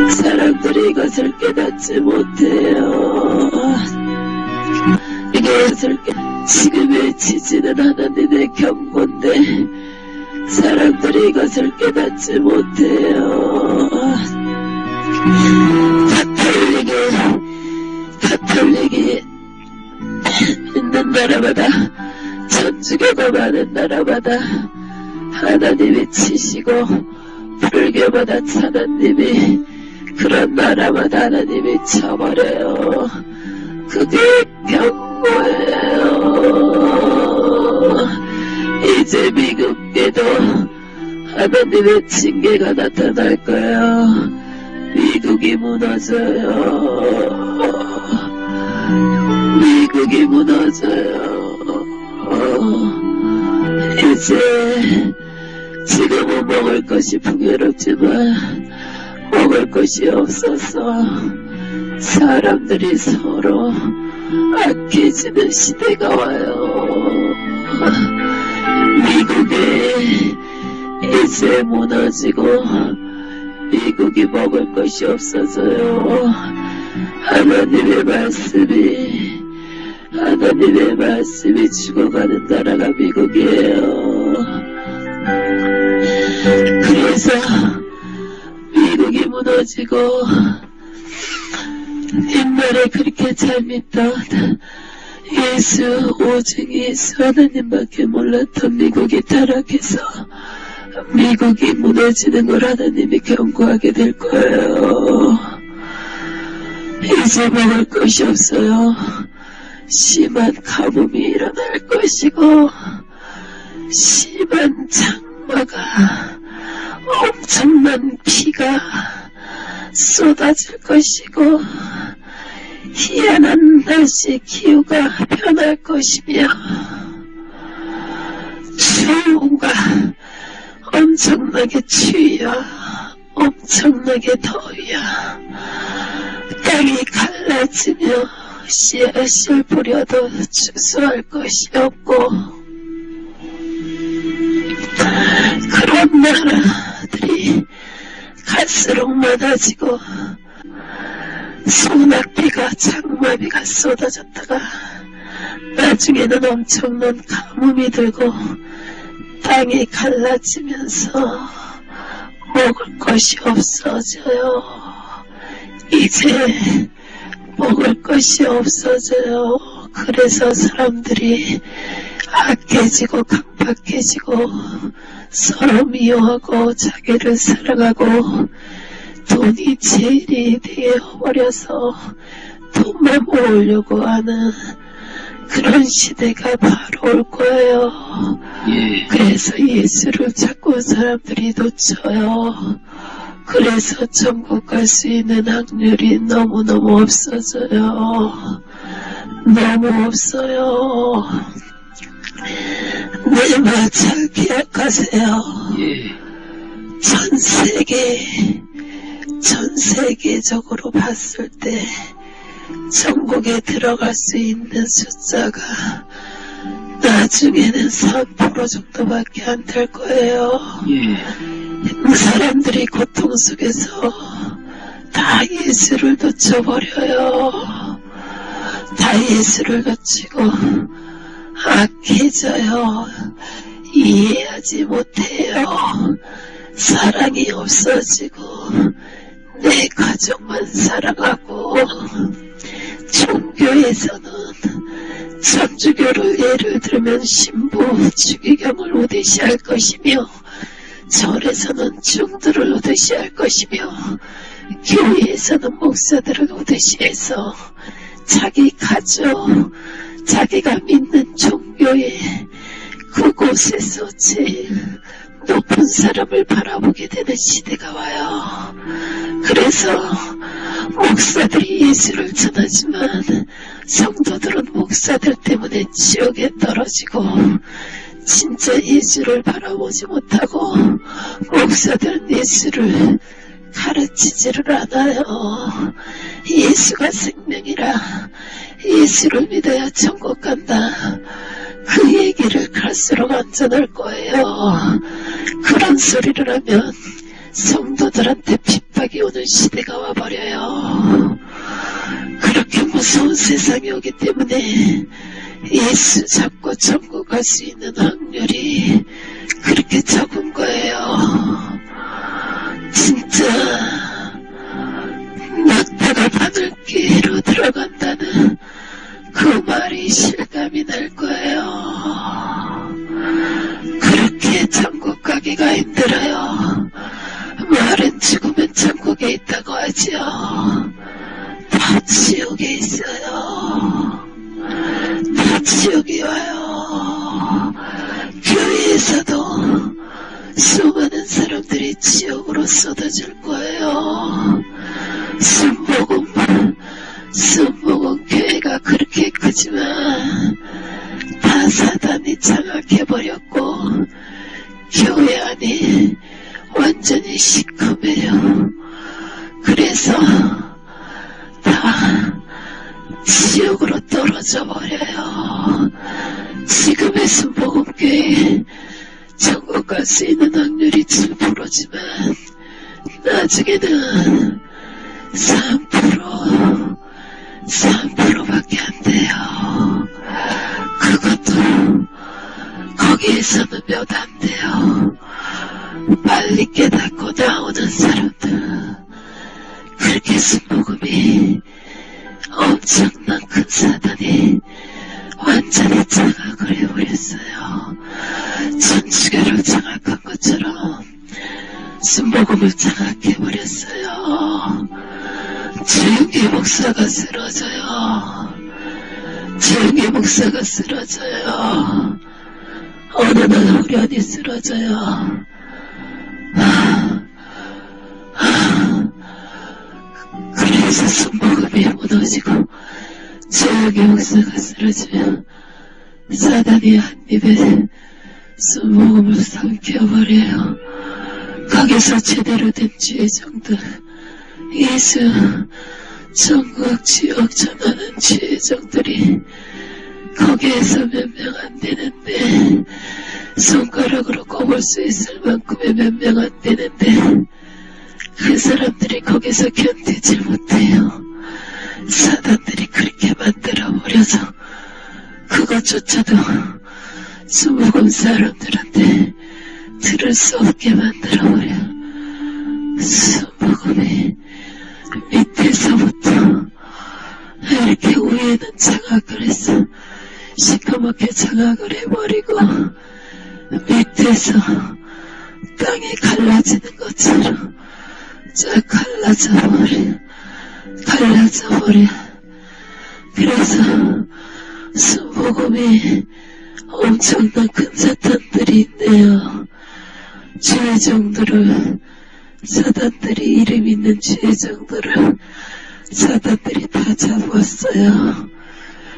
사람들이 이것을 깨닫지 못해요. 이것을 지금의 지지는 하나님의 경고인데 사람들이 이것을 깨닫지 못해요. 가톨릭이 있는 나라마다 천주교가 많은 나라마다 하나님이 치시고 불교마다 하나님이 그런 나라마다 하나님이 쳐버려요. 그게 경고예요. 이제 미국에도 하나님의 징계가 나타날 거예요. 미국이 무너져요. 미국이 무너져요. 이제 지금은 먹을 것이 풍요롭지만 먹을 것이 없어서 사람들이 서로 악해지는 시대가 와요. 미국에 이제 무너지고 미국이 먹을 것이 없어져요. 하나님의 말씀이 죽어가는 나라가 미국이에요. 그래서 미국이 무너지고 옛날에 그렇게 잘 믿던 예수, 오직 예수 하나님밖에 몰랐던 미국이 타락해서 미국이 무너지는 걸 하나님이 경고하게 될 거예요. 이제 먹을 것이 없어요. 심한 가뭄이 일어날 것이고 심한 장마가 엄청난 비가 쏟아질 것이고 희한한 날씨 기후가 변할 것이며 추우가 엄청나게 추위야 엄청나게 더위야 땅이 갈라지며 씨앗을 뿌려도 추수할 것이 없고 그런 나라들이 갈수록 많아지고 소낙비가 장마비가 쏟아졌다가 나중에는 엄청난 가뭄이 들고 땅이 갈라지면서 먹을 것이 없어져요. 이제 먹을 것이 없어져요. 그래서 사람들이 악해지고 강박해지고 서로 미워하고 자기를 사랑하고 돈이 제일이 되어버려서 돈만 모으려고 하는 그런 시대가 바로 올 거예요. 그래서 예수를 자꾸 사람들이 놓쳐요. 그래서 천국 갈 수 있는 확률이 너무너무 없어져요. 너무 없어요. 내 말 잘 기억하세요. 전 세계적으로 봤을 때 천국에 들어갈 수 있는 숫자가 나중에는 3% 정도밖에 안 될 거예요. 사람들이 고통 속에서 다 예수를 놓쳐버려요. 다 예수를 놓치고 악해져요. 이해하지 못해요. 사랑이 없어지고 내 가족만 사랑하고 종교에서는 천주교를 예를 들면 신부 주기경을 오대시할 것이며 절에서는 중들을 오대시할 것이며 교회에서는 목사들을 오대시해서 자기 가족 자기가 믿는 종교에 그곳에서 제일 높은 사람을 바라보게 되는 시대가 와요. 그래서 목사들이 예수를 전하지만 성도들은 목사들 때문에 지옥에 떨어지고 진짜 예수를 바라보지 못하고 목사들은 예수를 가르치지를 않아요. 예수가 생명이라 예수를 믿어야 천국 간다. 그 얘기를 갈수록 안전할 거예요. 그런 소리를 하면 성도들한테 핍박 핍박이 오는 시대가 와버려요. 그렇게 무서운 세상이 오기 때문에 예수 잡고 천국 갈 수 있는 확률이 그렇게 적은 거예요. 진짜 낙타가 바늘귀로 들어간다는 그 말이 실감이 날 거예요. 그렇게 천국 가기가 힘들어요. 말은 죽으면 천국에 있다고 하지요. 다 지옥에 있어요. 다 지옥이 와요. 교회에서도 수많은 사람들이 지옥으로 쏟아질 거예요. 순복음 교회가 그렇게 크지만 다 사단이 장악해버렸고 교회 안이 완전히 시커매요. 그래서 다 지옥으로 떨어져 버려요. 지금의 순복음교회 천국 갈 수 있는 확률이 7%지만 나중에는 3%밖에 안 돼요. 그것도 거기에서는 몇 안 돼요. 빨리 깨닫고 나오는 사람들. 그렇게 순복음이 엄청난 큰 사단이 완전히 장악을 해버렸어요. 천주교를 장악한 것처럼 순복음을 장악해버렸어요. 조용히 목사가 쓰러져요. 조용히 목사가 쓰러져요. 어느 날 후련히 쓰러져요. 그래서 순복음이 무너지고 조용히 목사가 쓰러지면 사단이 한 입에 순복음을 삼켜버려요. 거기서 제대로 된 죄정들, 예수, 천국, 지옥 전하는 죄정들이 거기에서 몇 명 안 되는데, 손가락으로 꼽을 수 있을 만큼의 몇 명 안 되는데, 그 사람들이 거기서 견디질 못해요. 사단들이 그렇게 만들어버려서 그것조차도 순복음 사람들한테 들을 수 없게 만들어버려. 순복음이 밑에서부터 이렇게 위에는 장악을 해서 시커멓게 장악을 해버리고 밑에서 땅이 갈라지는 것처럼 쫙 갈라져버려. 그래서 순복음이 엄청난 큰 사탄들이 있네요. 죄정들을 사단들이 이름 있는 죄정들을 사단들이 다 잡았어요.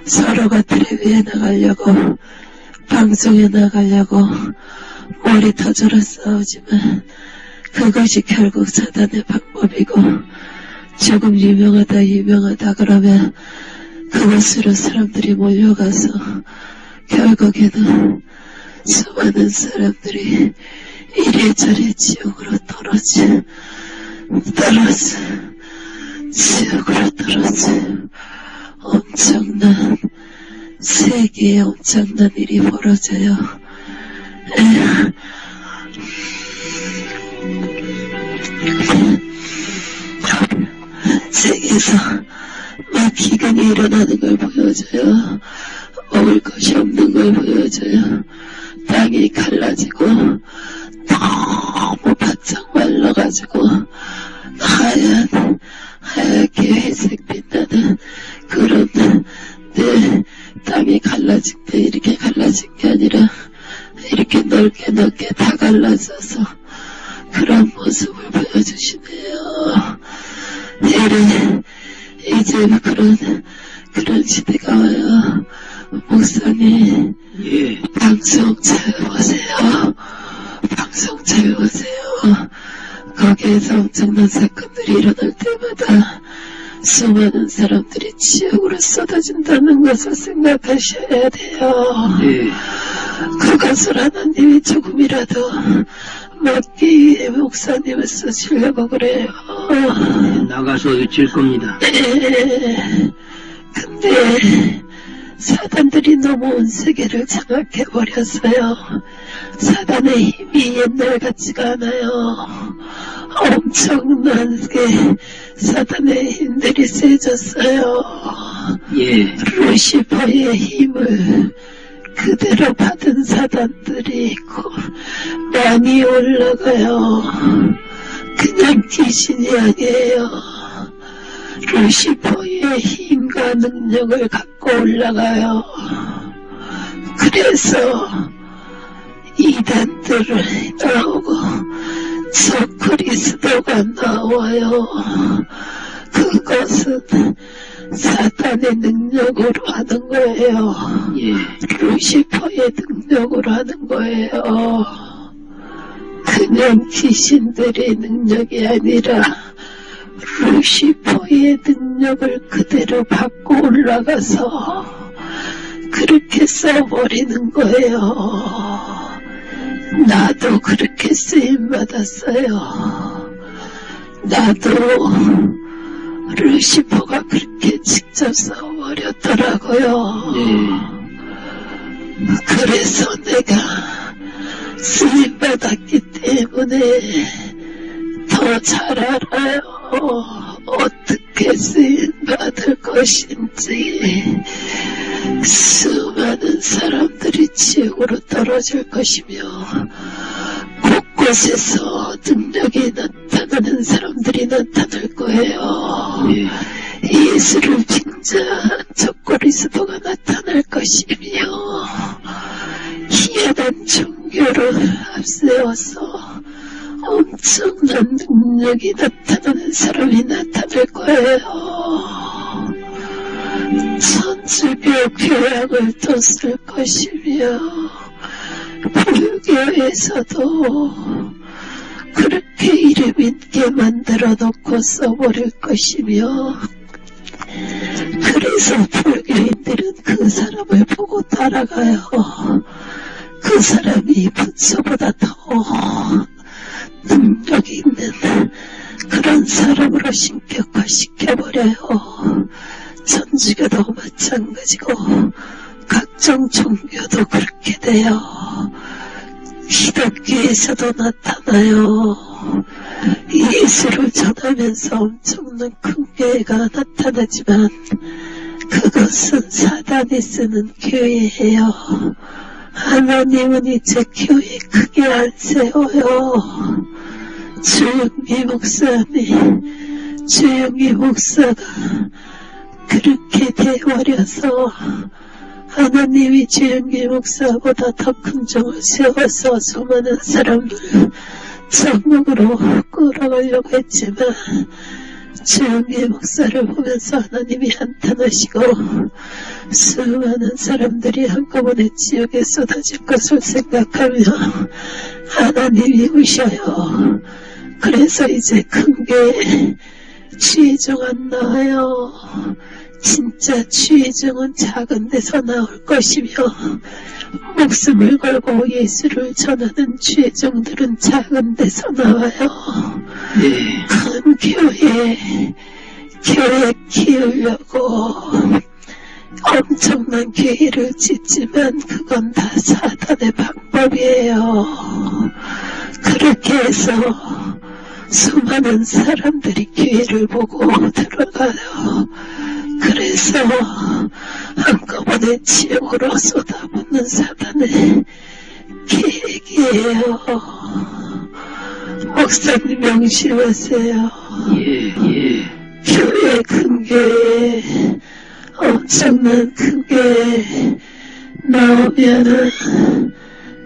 서로가 텔레비에 나가려고 방송에 나가려고 머리 터져라 싸우지만 그것이 결국 사단의 방법이고 조금 유명하다 그러면 그것으로 사람들이 몰려가서 결국에는 수많은 사람들이 이래저래 지옥으로 지옥으로 떨어져 엄청난 세계에 엄청난 일이 벌어져요. 세계에서 막 기근이 일어나는 걸 보여줘요. 먹을 것이 없는 걸 보여줘요. 땅이 갈라지고 너무 바짝 말라가지고 하얗게 회색 빛나는 그런 땅이 갈라질 때 이렇게 갈라진 게 아니라 이렇게 넓게 다 갈라져서 그런 모습을 보여주시네요. 이제 그런 시대가 와요. 목사님, 방송 잘 보세요. 방송 잘 보세요. 거기에서 엄청난 사건들이 일어날 때마다 수많은 사람들이 지옥으로 쏟아진다는 것을 생각하셔야 돼요. 그것을 하나님이 조금이라도 맞기 위해 목사님을 쓰시려고 그래요. 나가서 외칠 겁니다. 근데 사단들이 너무 온 세계를 장악해버렸어요. 사단의 힘이 옛날 같지가 않아요. 엄청나게 사단의 힘들이 세졌어요. 예. 루시퍼의 힘을 그대로 받은 사단들이 있고 많이 올라가요. 그냥 귀신이 아니에요. 루시퍼의 힘과 능력을 갖고 올라가요. 그래서 이단들을 나오고 저 그리스도가 나와요. 그것은 사탄의 능력으로 하는 거예요. 루시퍼의 능력으로 하는 거예요. 그냥 귀신들의 능력이 아니라 루시퍼의 능력을 그대로 받고 올라가서 그렇게 써버리는 거예요. 나도 그렇게 쓰임받았어요. 나도 루시퍼가 그렇게 직접 써버렸더라고요. 그래서 내가 쓰임받았기 때문에 더 잘 알아요. 어떻게 쓰임받을 것인지. 수많은 사람들이 지옥으로 떨어질 것이며 곳곳에서 능력이 나타나는 사람들이 나타날 거예요. 예수를 빙자한 저 그리스도가 나타날 것이며 희한한 종교를 앞세워서 엄청난 능력이 나타나는 사람이 나타날 거예요. 천주교 교양을 또 쓸 것이며 불교에서도 그렇게 이름 있게 만들어 놓고 써버릴 것이며 그래서 불교인들은 그 사람을 보고 따라가요. 그 사람이 부처보다 더 능력 있는 그런 사람으로 신격화시켜버려요. 천주교도 마찬가지고 각종 종교도 그렇게 돼요. 기독교에서도 나타나요. 예수를 전하면서 엄청난 큰 교회가 나타나지만 그것은 사단이 쓰는 교회예요. 하나님은 이제 교회 크게 안 세워요. 주영기 목사가 그렇게 돼버려서 하나님이 주영기 목사보다 더 큰 종을 세워서 수많은 사람을 천국으로 끌어가려고 했지만 주영기 목사를 보면서 하나님이 한탄하시고 수많은 사람들이 한꺼번에 지옥에 쏟아질 것을 생각하며 하나님이 우셔요. 그래서 이제 큰 교회 취종 안 나와요. 진짜 취종은 작은 데서 나올 것이며 목숨을 걸고 예수를 전하는 취종들은 작은 데서 나와요. 큰 교회 키우려고 엄청난 교회를 짓지만 그건 다 사단의 방법이에요. 그렇게 해서 수많은 사람들이 교회를 보고 들어가요. 그래서 한꺼번에 지옥으로 쏟아붓는 사단의 계획이에요. 목사님 명심하세요. 교회 큰 교회 엄청난 큰 교회 나오면은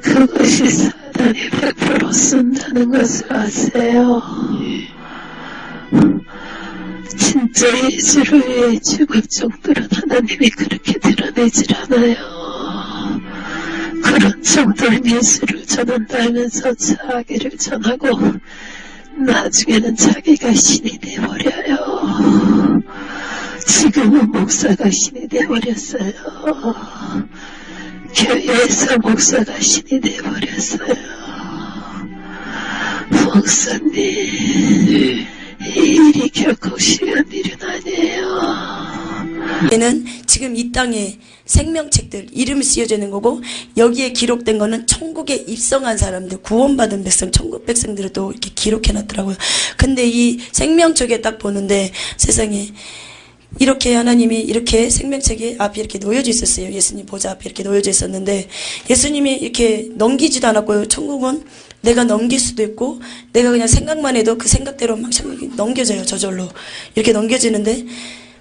그것이 사단이 100% 쓴다는 것을 아세요. 진짜 예수를 위해 죽을 정도로 하나님이 그렇게 드러내질 않아요. 그런 정도는 예수를 전한다면서 자기를 전하고 나중에는 자기가 신이 돼버려요. 지금은 목사가 신이 돼버렸어요. 교회에서 목사가 신이 돼버렸어요. 목사님, 이 일이 결코 쉬운 일은 아니에요. 얘는 지금 이 땅에 생명책들 이름이 쓰여져 있는 거고, 여기에 기록된 거는 천국에 입성한 사람들, 구원받은 백성, 천국 백성들을 또 이렇게 기록해 놨더라고요. 근데 이 생명책에 딱 보는데 세상에 이렇게 하나님이 이렇게 생명책에 앞에 이렇게 놓여져 있었어요. 예수님 보좌 앞에 이렇게 놓여져 있었는데, 예수님이 이렇게 넘기지도 않았고요. 천국은 내가 넘길 수도 있고, 내가 그냥 생각만 해도 그 생각대로 막 넘겨져요. 저절로 이렇게 넘겨지는데,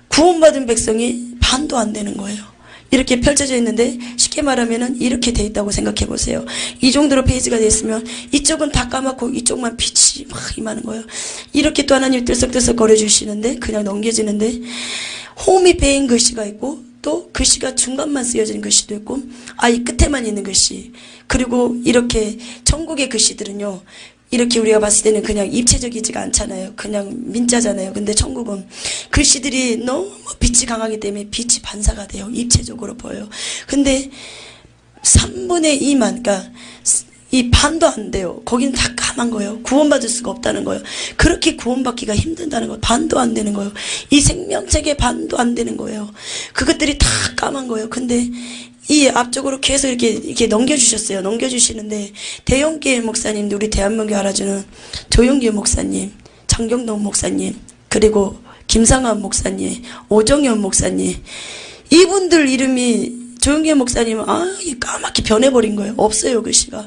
구원받은 백성이 반도 안 되는 거예요. 이렇게 펼쳐져 있는데, 쉽게 말하면은 이렇게 돼 있다고 생각해 보세요. 이 정도로 페이지가 돼 있으면 이쪽은 다 까맣고 이쪽만 빛이 막 임하는 거예요. 이렇게 또 하나님이 들썩들썩 거려주시는데 그냥 넘겨지는데, 홈이 베인 글씨가 있고, 또 글씨가 중간만 쓰여진 글씨도 있고, 이 끝에만 있는 글씨, 그리고 이렇게 천국의 글씨들은요, 이렇게 우리가 봤을 때는 그냥 입체적이지가 않잖아요. 그냥 민자잖아요. 근데 천국은 글씨들이 너무 빛이 강하기 때문에 빛이 반사가 돼요. 입체적으로 보여요. 근데 3분의 2만, 그러니까 이 반도 안 돼요. 거기는 다 까만 거예요. 구원받을 수가 없다는 거예요. 그렇게 구원받기가 힘든다는 거예요. 반도 안 되는 거예요. 이 생명책의 반도 안 되는 거예요. 그것들이 다 까만 거예요. 근데 이 앞쪽으로 계속 이렇게 넘겨주셨어요. 넘겨주시는데, 대형교회 목사님들, 우리 대한민국에 알아주는 조용규 목사님, 장경동 목사님, 그리고 김상환 목사님, 오정현 목사님, 이분들 이름이, 조용규 목사님은 까맣게 변해버린 거예요. 없어요, 글씨가.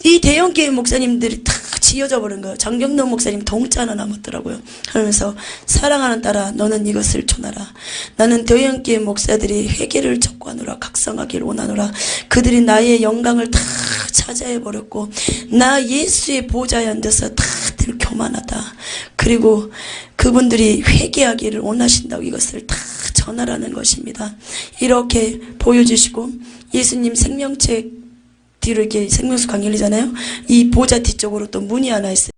이 대형교회 목사님들이 다 지어져 버린 거예요. 장경동 목사님 동자 하나 남았더라고요. 하면서 사랑하는 딸아, 너는 이것을 전하라. 나는 대형교회 목사들이 회개를 촉구하노라, 각성하기를 원하노라. 그들이 나의 영광을 다 차지해버렸고, 나 예수의 보좌에 앉아서 다들 교만하다. 그리고 그분들이 회개하기를 원하신다고 이것을 다 전하라는 것입니다. 이렇게 보여주시고, 예수님 생명책 뒤로 이렇게 생명수 강일이잖아요. 이 보좌 뒤쪽으로 또 문이 하나 있어요.